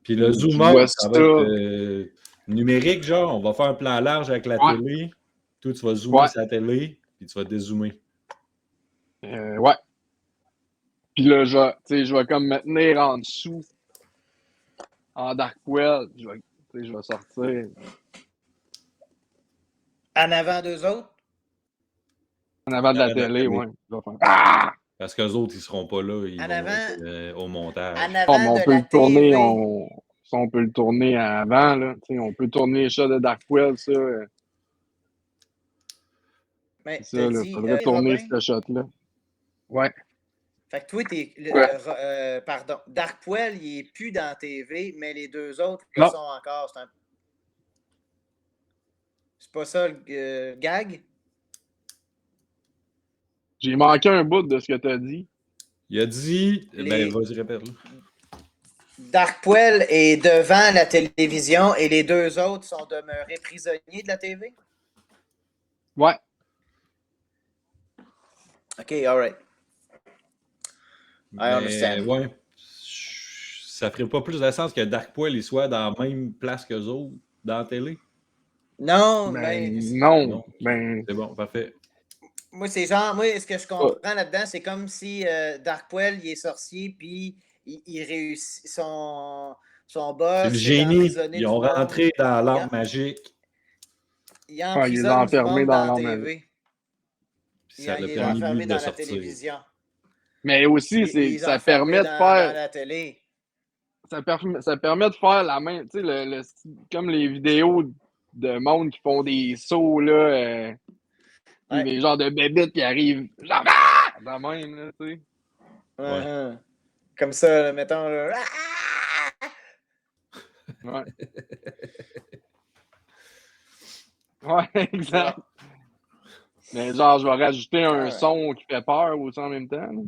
Puis le Tu zoom vois out, ça va ça. être numérique, genre. On va faire un plan large avec la télé. Toi, tu vas zoomer Ouais. sa télé. puis tu vas dézoomer. Ouais. Puis là, je vais comme me tenir en dessous, en Darkwell. Je vais sortir. En avant d'eux autres? En avant de la télé, ouais. Je vais faire... Ah! Parce qu'eux autres, ils seront pas là. Ils En vont avant, être au montage. en avant mais on de peut la le tourner, TV. on peut le tourner avant, là. On peut tourner les shots de Darkwell, ça. Mais C'est ça, là. Faudrait tourner Robin? ce shot-là. Ouais. Fait que toi, pardon, Darkwell, il est plus dans la TV, mais les deux autres le sont encore. C'est pas ça le gag? J'ai manqué un bout de ce que tu as dit. Il a dit... Ben, vas-y, répète-le. Darkwell est devant la télévision et les deux autres sont demeurés prisonniers de la TV? Ouais. OK, all right. I understand. Ouais. Ça ferait pas plus de sens que Darkpoil il soit dans la même place qu'eux autres dans la télé? Non, non. C'est bon, parfait. Moi, c'est genre, ce que je comprends là-dedans, c'est comme si Darkwell, il est sorcier, puis il réussit son boss. C'est le génie. Ils ont rentré dans l'arbre magique. Il les a enfermés dans la TV. Ça l'a permis de sortir. Télévision. Mais aussi, ça permet de faire... Dans la télé. Ça permet de faire la même... Tu sais, comme les vidéos de monde qui font des sauts, là... Des genres de bébites qui arrivent... Genre... Dans même, là, tu sais. Ouais. Comme ça, là, mettons... Là, ouais. Ouais, exact. Mais genre, je vais rajouter un son qui fait peur aussi en même temps. Là.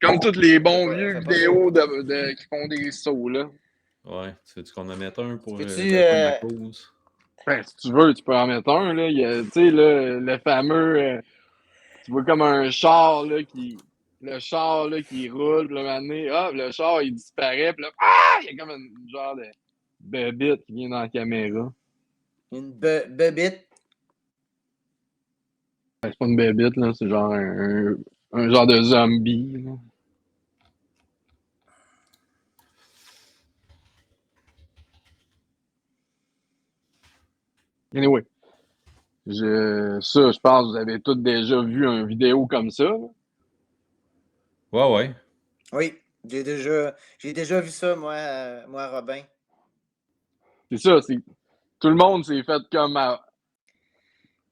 Comme tous les bons vieux vidéos qui font des sauts, là. Ouais, tu veux qu'on en mette un pour la cause? Ben, si tu veux, tu peux en mettre un, là. Tu sais, le fameux... tu vois comme un char, là, le char, là, qui roule, puis là, maintenant, le char, il disparaît, puis là, il y a comme un genre de bébite qui vient dans la caméra. Une bébite? Ben, c'est pas une bébite, là, c'est genre un genre de zombie, là. Anyway, je pense que vous avez tous déjà vu une vidéo comme ça. Là. Ouais. Oui, j'ai déjà vu ça, moi Robin. C'est ça, tout le monde s'est fait comme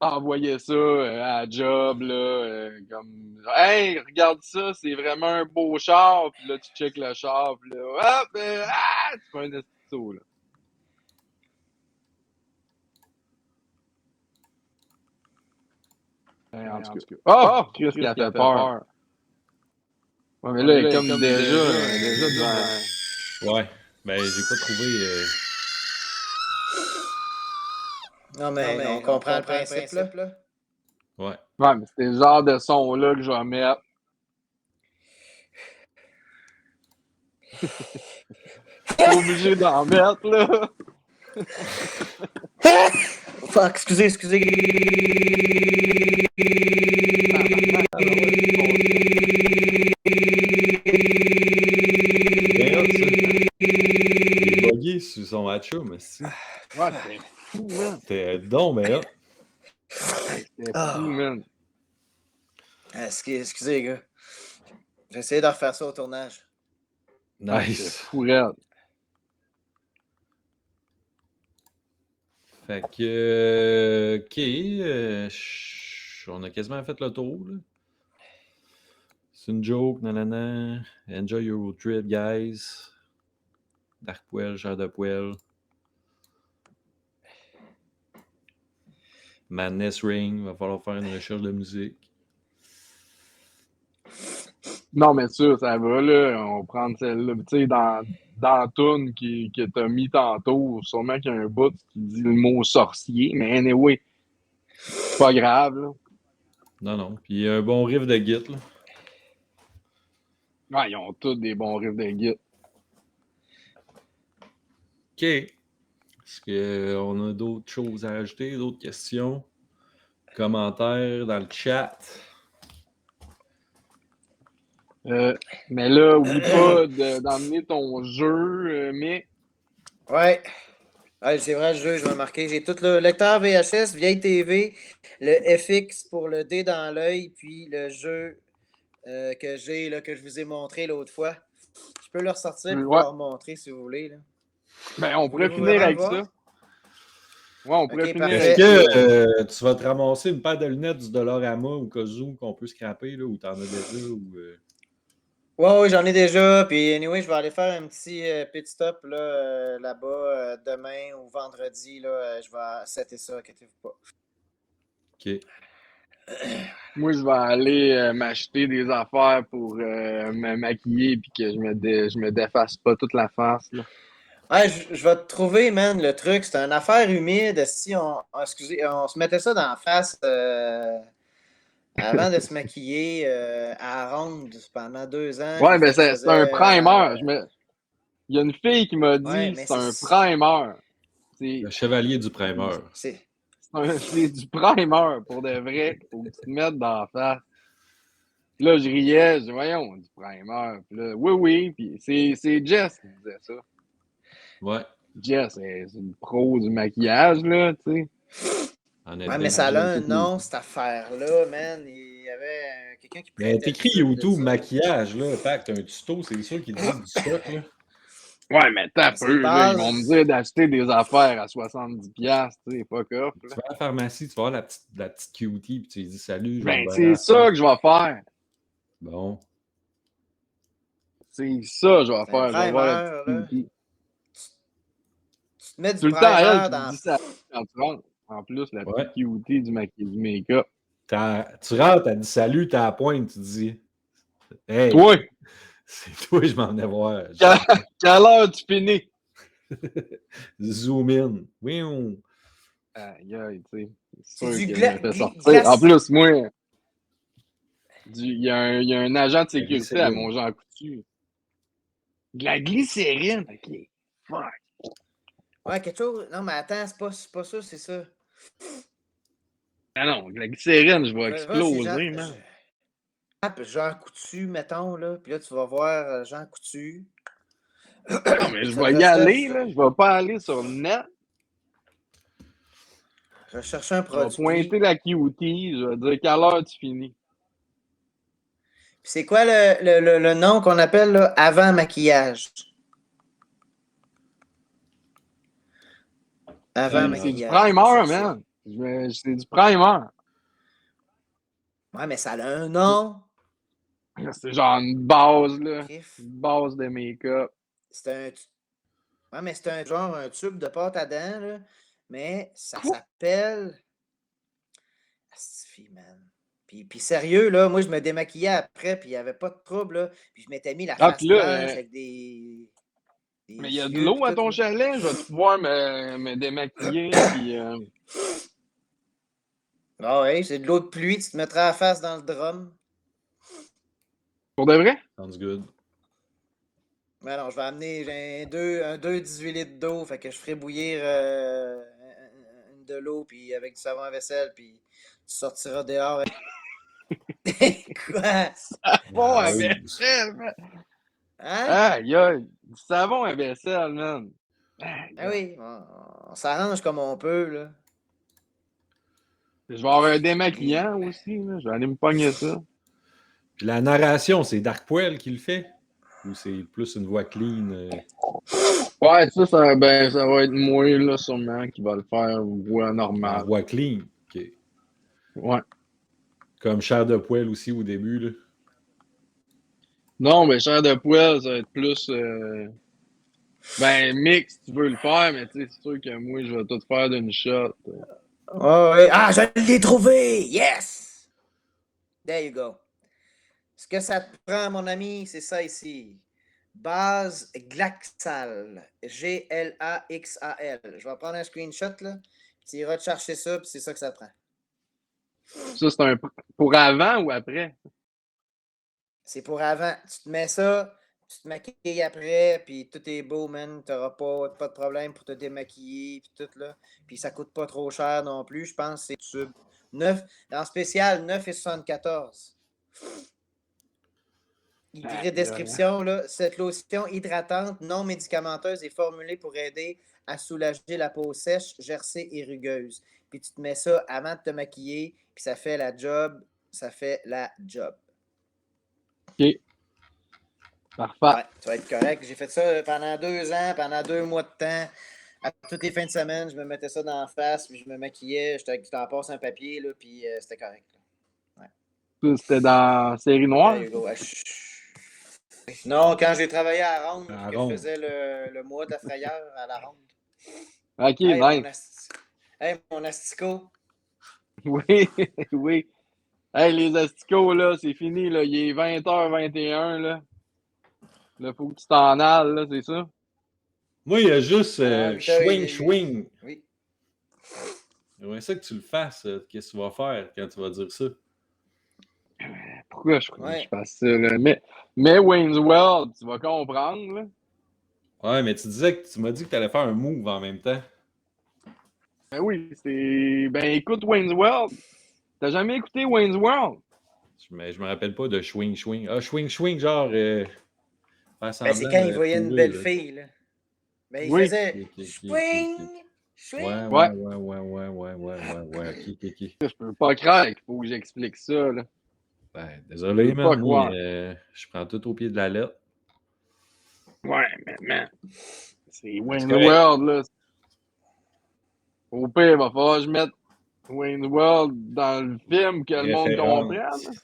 envoyer ça à la job, là, comme « Hey, regarde ça, c'est vraiment un beau char! » Puis là, tu checkes le char, puis là, hop, tu fais un estiso, là. En tout cas. Oh! Chris qui a fait peur. Ouais, mais là, comme déjà devant... Ouais, ben j'ai pas trouvé... Non, mais on comprend le principe, là. Ouais. Ouais, mais c'est le genre de son-là que je vais mettre. Pas obligé d'en mettre, là. Fuck, excusez. Il est bugué sur son macho, mais si. Ouais, c'était fou, man. C'était donc, mais là. C'était fou, man. Excusez, les gars. J'ai essayé de refaire ça au tournage. Nice. C'était fou, raide. Fait que, OK, on a quasiment fait le tour, là. C'est une joke, nanana. Enjoy your road trip, guys. Darkwell, Chair de Poêle. Madness Ring, va falloir faire une recherche de musique. Non, mais ça va, là. On va prendre celle-là. Tu sais, dans la toune que t'as mis tantôt, sûrement qu'il y a un bout qui dit le mot sorcier, mais anyway, c'est pas grave, là. Non. Puis il y a un bon riff de Git, là. Ouais, ils ont tous des bons riffs de Git. OK. Est-ce qu'on a d'autres choses à ajouter, d'autres questions, commentaires dans le chat. Mais là, oublie pas d'emmener ton jeu, mais... Ouais. C'est vrai, le jeu, je vais le marquer. J'ai tout le lecteur VHS, vieille TV, le FX pour le dé dans l'œil, puis le jeu que j'ai, là, que je vous ai montré l'autre fois. Je peux le ressortir pour vous le montrer si vous voulez. Là. Ben, on pourrait finir avec ça. Ouais, on pourrait finir avec ça. Est-ce que tu vas te ramasser une paire de lunettes du Dollarama ou Kazoo qu'on peut scraper, là, ou t'en as déjà? Ou, Oui, j'en ai déjà. Puis, anyway, je vais aller faire un petit pit stop là-bas demain ou vendredi. Là, je vais setter ça, inquiétez-vous pas. OK. Moi, je vais aller m'acheter des affaires pour me maquiller et que je me défasse pas toute la face. Là. Ouais, je vais te trouver, man, le truc. C'est une affaire humide. Si on se mettait ça dans la face avant de se maquiller à ronde pendant 2 ans. Ouais, ben c'est un primer. Il y a une fille qui m'a dit c'est un primer. Le chevalier du primer. C'est du primer, pour de vrai. Faut que tu te mettes dans la face. Puis là, je riais, je dis, voyons, du primer. Puis là, oui. Puis c'est Jess qui disait ça. Ouais. Jess, c'est une pro du maquillage, là, tu sais. Ouais, mais ça a un nom, cette affaire-là, man. Il y avait quelqu'un qui mais t'écris YouTube maquillage, là. Fait que t'as un tuto, c'est sûr qu'il dit du stock, là. Ouais, mais t'as peu, là. Ils vont me dire d'acheter des affaires à 70$, tu sais, fuck off. Là. Tu vas à la pharmacie, tu vas voir la petite cutie, puis tu lui dis salut. Ben, c'est ça que je vais faire. Bon. C'est ça que je vais faire. Je vais voir la petite cutie. Tu te mets du tout le temps à elle, dans... tu dis ça quand tu rentres. En plus, la petite cutie du make-up. Tu rentres, elle dit salut, t'as la pointe, tu dis hey. Toi! C'est toi, je m'en vais voir. Quelle heure tu finis? Zoom in. Oui, on. Aïe, tu sais. C'est du sortir. En plus, moi, il y a un agent de sécurité à mon Jean Coutu. De la glycérine. OK. Fuck. Ouais, quelque chose. Non, mais attends, c'est pas ça, c'est ça. Ah non, de la glycérine, je vais exploser, man. Jean Coutu, mettons, là. Puis là, tu vas voir Jean Coutu. Non, mais je vais y aller, là. Je vais pas aller sur le net. Je vais chercher un produit. Je vais pointer la cutie. Je vais dire quelle heure tu finis. C'est quoi le nom qu'on appelle là, avant maquillage? Avant maquillage. C'est du primer, man. C'est du primer. Ouais, mais ça a un nom. C'est genre une base, là. Une base de make-up. Ouais, mais c'est un tube de pâte à dents, là. Mais ça s'appelle... Astifi, man. Puis sérieux, là, moi, je me démaquillais après, puis il n'y avait pas de trouble, là. Puis je m'étais mis la face blanche avec des... Mais il y a de l'eau à ton chalet, je vais pouvoir me démaquiller, puis... Ah oui, c'est de l'eau de pluie, tu te mettras la face dans le drum. Pour de vrai? Sounds good. Mais non, je vais amener un 2 18 litres d'eau, fait que je ferai bouillir de l'eau, puis avec du savon à vaisselle, puis tu sortiras dehors. Quoi? Savon à vaisselle, man! Hein? Aïe, du savon à vaisselle, man! Ah oui, on s'arrange comme on peut, là. Je vais avoir un démaquillant aussi, là. Je vais aller me pogner ça. Puis la narration, c'est Dark Poil qui le fait? Ou c'est plus une voix clean? Ouais, ça va être moi, là, sûrement, qui va le faire, voix normale. Voix clean? OK. Ouais. Comme Chair de Poil aussi au début, là? Non, mais Chair de Poil, ça va être plus... mix, si tu veux le faire, mais tu sais, c'est sûr que moi, je vais tout faire d'une shot. Oh, oui. Ah, je l'ai trouvé! Yes! There you go. Ce que ça te prend, mon ami, c'est ça ici. Base Glaxal. Glaxal. Je vais prendre un screenshot, là. Tu iras te chercher ça, puis c'est ça que ça te prend. Ça, c'est pour avant ou après? C'est pour avant. Tu te mets ça, tu te maquilles après, puis tout est beau, man. Tu n'auras pas de problème pour te démaquiller, puis tout, là. Puis ça coûte pas trop cher non plus. Je pense que c'est tube dans spécial 9,74. Description, là, cette lotion hydratante non médicamenteuse est formulée pour aider à soulager la peau sèche, gercée et rugueuse. Puis tu te mets ça avant de te maquiller, puis ça fait la job. Ça fait la job. OK. Parfait. Ouais, tu vas être correct. J'ai fait ça pendant 2 ans, pendant 2 mois de temps. À toutes les fins de semaine, je me mettais ça dans la face, puis je me maquillais. Je t'en passe un papier, là, puis c'était correct. Ouais. C'était dans Série Noire? Non, quand j'ai travaillé à la Ronde, je faisais le mois de la frayeur à la Ronde. OK, nice. Mon astico. Oui, oui. Hey, les asticots, là, c'est fini, là. Il est 20h21, là. Là, faut que tu t'en ailles, là, c'est ça? Moi, il y a juste swing. Oui. J'aimerais ça que tu le fasses. Qu'est-ce que tu vas faire quand tu vas dire ça? Pourquoi je fasse ça, là? Mais Wayne's World, tu vas comprendre, là. Ouais, mais tu m'as dit que tu allais faire un move en même temps. Ben oui, c'est... Ben écoute Wayne's World. T'as jamais écouté Wayne's World? Je me rappelle pas de swing. Ah, swing, genre... Ben, c'est quand il voyait une belle fille, là. Ben, il faisait swing. Ouais. OK. Je peux pas croire qu'il faut que j'explique ça, là. Ben, désolé, man. Je prends tout au pied de la lettre. Ouais, mais c'est Wayne's World, là. Au pire, il va falloir que je mette Wayne's World dans le film que le monde comprenne.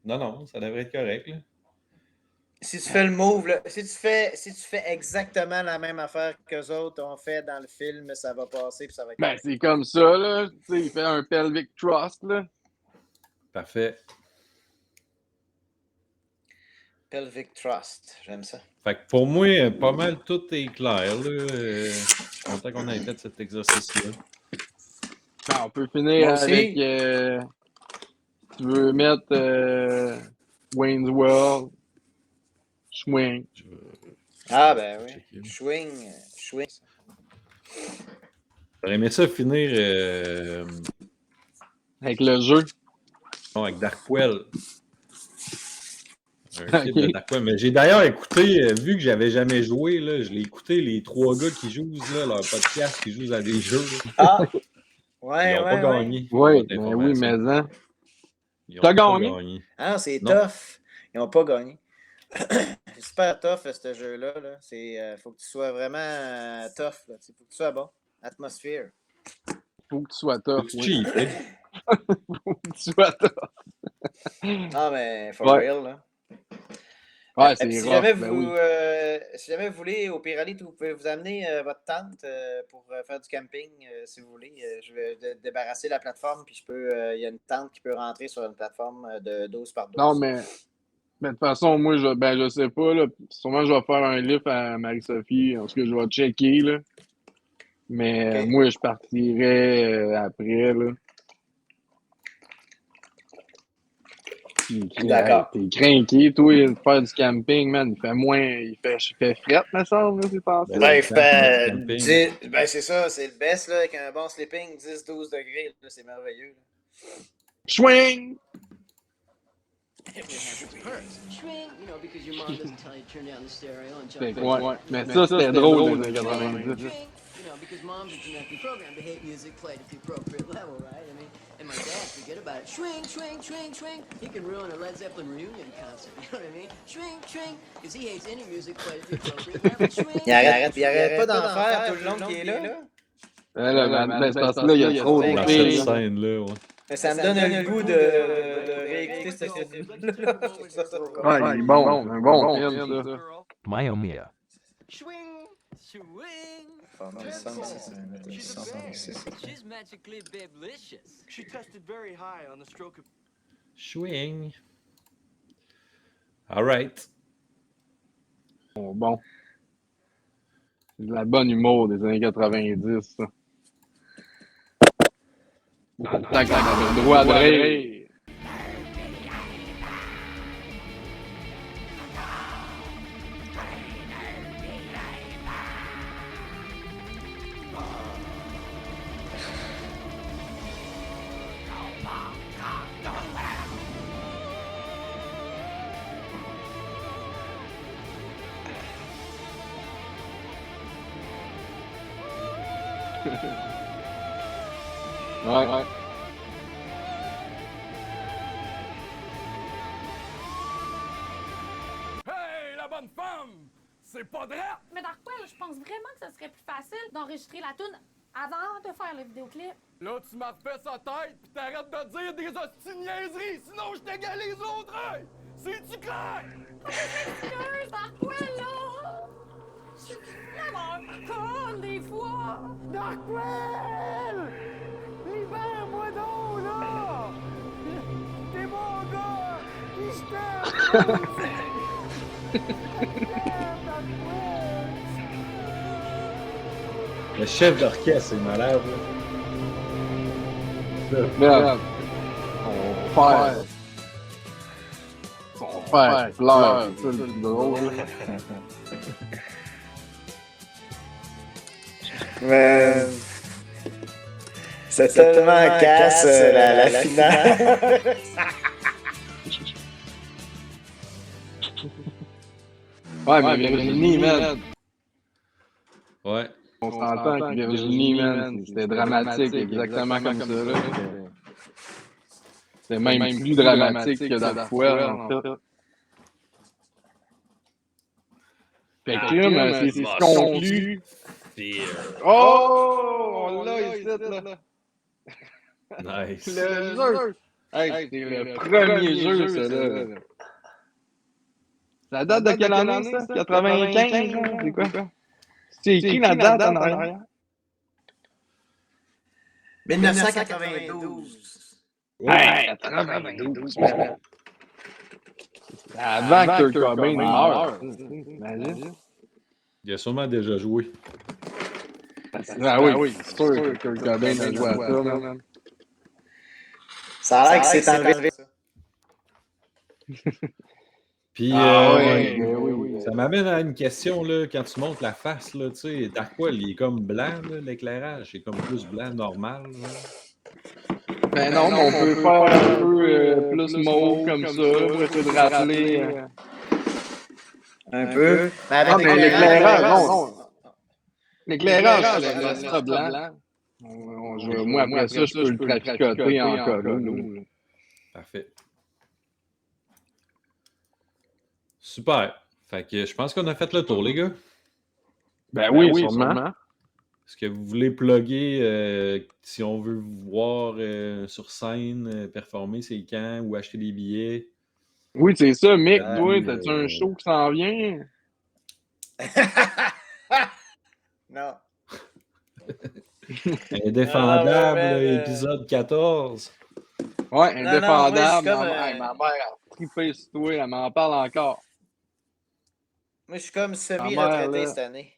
Non, ça devrait être correct, là. Si tu fais le move, là, si tu fais exactement la même affaire qu'eux autres ont fait dans le film, ça va passer puis ça va être... Ben, c'est comme ça, là. Tu sais, il fait un pelvic thrust, là. Parfait. Pelvic thrust, j'aime ça. Fait que pour moi, pas mal tout est clair, là. Je suis content qu'on ait fait cet exercice-là. Ben, on peut finir avec... tu veux mettre Wayne's World, swing. Ah, ben oui. Swing. J'aurais aimé ça finir avec le jeu. Non, avec Darkwell. Un kit de Darkwell. Mais j'ai d'ailleurs écouté, vu que j'avais jamais joué, là, je l'ai écouté, les 3 gars qui jouent là, leur podcast, qui jouent à des jeux. Là. Ah! Ouais, ils n'ont pas gagné. Oui, mais oui, mais hein. T'as gagné. Ah, c'est tough. Ils n'ont pas gagné. C'est super tough, ce jeu-là. Là. Faut que tu sois vraiment tough. Là. Faut que tu sois bon. Atmosphère. Faut que tu sois tough. Cheap, hein? Faut que tu sois tough. Ah, mais for real, là. Ouais, c'est si, rough, jamais si jamais vous voulez, au Pyralite, vous pouvez vous amener votre tente pour faire du camping, si vous voulez. Je vais débarrasser la plateforme, puis il y a une tente qui peut rentrer sur une plateforme de 12 par 12. Non, mais de toute façon, moi, je sais pas. Là, sûrement, je vais faire un lift à Marie-Sophie. En tout cas, je vais checker. Là. Mais moi, je partirai après. Là. D'accord. T'es craqué, toi, de faire du camping, man. Il fait fret, me semble, c'est pensé. Ben, c'est ça, c'est le best, là, avec un bon sleeping, 10-12 degrés, là, c'est merveilleux. Swing! Ouais, mais ça, c'était drôle, les 90. Because moms are genetically programmed to hate music played at the appropriate level, right? I mean, and my dad, forget about it. Swing, swing, swing, swing. He can ruin a Led Zeppelin reunion concert, you know what I mean? Swing, swing, because he hates any music played at the appropriate level. Swing. Il arrête pas d'en faire tout le long qu'il est là. C'est parce que là, il y a trop de filles. Scène-là, ouais. Mais ça me donne le goût de réécouter ce film-là. Ouais, il est bon, un bon film, ça. Myomia. Swing, swing. She's magically babelicious. She tested very high on the stroke of... Swing. All right. Bon. C'est de la bonne humour des années 90, ça. Tant qu'on avait le droit de rire. Ouais. Hey, la bonne femme! C'est pas vrai! Mais Darkwell, je pense vraiment que ce serait plus facile d'enregistrer la tune avant de faire le vidéoclip. Là, tu m'as fait sa tête, pis t'arrêtes de dire des hosties de niaiseries, sinon je t'égalise l'autre œil! C'est-tu clair? Sérieux, Darkwell, là! Je suis vraiment conne des fois! Darkwell! Libère-moi donc, là! T'es mon gars! Pis je t'aime! Je t'aime, Darkwell! Le chef d'orchestre, c'est malade. Merde. Son père pleure. C'est ça le plus drôle. Mais... C'est tellement casse la finale. Ouais, mais Virginie, man. Ouais. On s'entend que Virginie, man, c'était dramatique, exactement comme ça, là. C'était même plus dramatique que Darkwell, en fait. Fait que, c'est ce qu'on conclut. Oh! On l'a ici, là. Nice. Le jeu. Hey, c'est le premier jeu, ça, là. Ça date de quelle année, ça? 95, genre? C'est quoi? C'est écrit la date en arrière? 1992. Ouais, 92. Avant que Kurt Cobain meure. Imagine. Il a sûrement déjà joué. Ah oui, c'est sûr que Kurt Cobain a joué à ça, man. Ça a l'air que c'est enlevé. Puis, oui. ça m'amène à une question, là, quand tu montes la face, là, tu sais, Darkwell, il est comme blanc, là, l'éclairage, c'est comme plus blanc normal. Là. Ben non, mais on peut faire un peu plus mauve comme ça, pour essayer de rappeler. Un peu. Mais Ah, avec mais l'éclairage, non. L'éclairage, c'est ça blanc. Moi, après ça, je peux le traficoter en colonne. Parfait. Super. Fait que je pense qu'on a fait le tour, les gars. Ben oui, sûrement. Est-ce que vous voulez plugger si on veut vous voir sur scène, performer, c'est quand, ou acheter des billets? Oui, c'est ça. Mick, toi, t'as-tu un show qui s'en vient? Non. Indéfendable, épisode 14. Ouais, Indéfendable. Non, Ma mère a trippé sur toi, elle m'en parle encore. Moi, je suis comme semi-retraité cette année.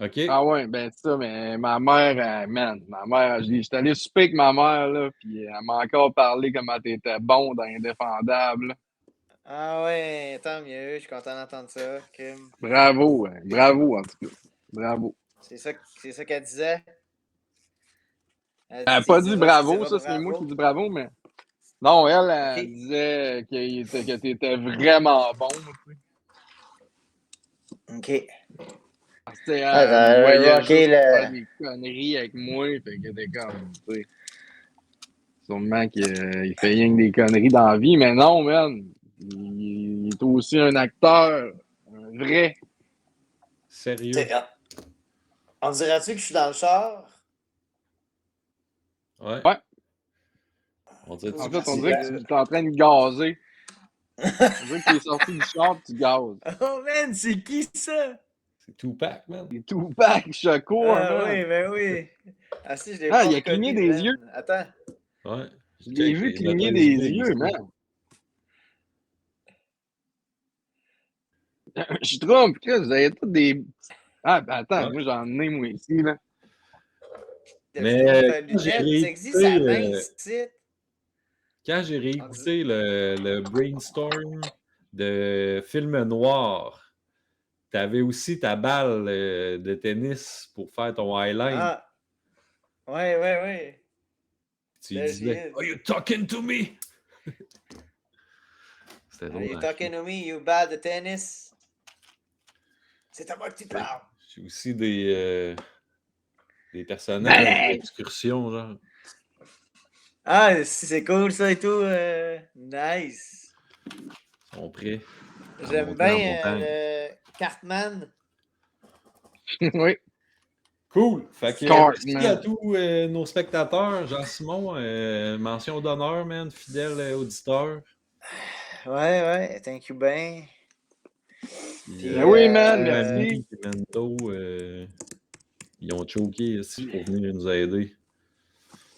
OK. Ah ouais, ben ça, mais ma mère, j'étais allé souper avec ma mère, là, puis elle m'a encore parlé comment t'étais bon dans Indéfendable. Ah ouais, tant mieux, je suis content d'entendre ça, Kim. Bravo, bravo en tout cas. Bravo. C'est ça qu'elle disait? Elle n'a pas dit bravo, ça, c'est moi qui dis bravo, mais... Non, elle disait que t'étais vraiment bon, tu sais. OK. Elle voyait juste faire des conneries avec moi, fait que t'es comme, tu sais... Sûrement qu'il fait rien que des conneries dans la vie, mais non, man. Il est aussi un acteur, un vrai. Sérieux? On dirait-tu que je suis dans le char? Ouais. En fait, on dirait que tu es en train de gazer. On dirait que tu es sorti du char et tu gazes. Oh man, c'est qui ça? C'est Tupac, man. C'est Tupac Shakur, Ah man. oui, ben oui. Ah si, je l'ai Ah, pas il a reconnu, cligné des man. yeux. Attends. Ouais. Je l'ai vu cligner des yeux, man. Je trompe, vous avez tous des... Ah, ben attends, moi j'en ai, moi, ici, là. Mais quand j'ai réécouté le brainstorm de film noir, tu avais aussi ta balle de tennis pour faire ton highlight. Ah, ouais. Tu disais, "Are you talking to me?" C'était drôle. Are you talking to me, you bad de tennis? C'est à moi que tu parles. J'ai aussi des Des personnages d'excursion, genre. Ah, c'est cool ça et tout. Nice. Ils sont prêts. J'aime bien Cartman. Oui. Cool. Fait que Cartman. merci à tous nos spectateurs. Jean-Simon, mention d'honneur, man. Fidèle auditeur. Ouais. Thank you ben. Ben oui, man, merci. Et Mendo, ils ont choqué ici pour venir nous aider.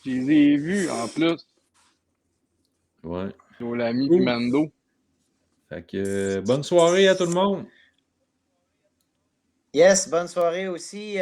Je les ai vus en plus. Ouais. Nos amis Cool. Mando. Fait que bonne soirée à tout le monde. Yes, bonne soirée aussi.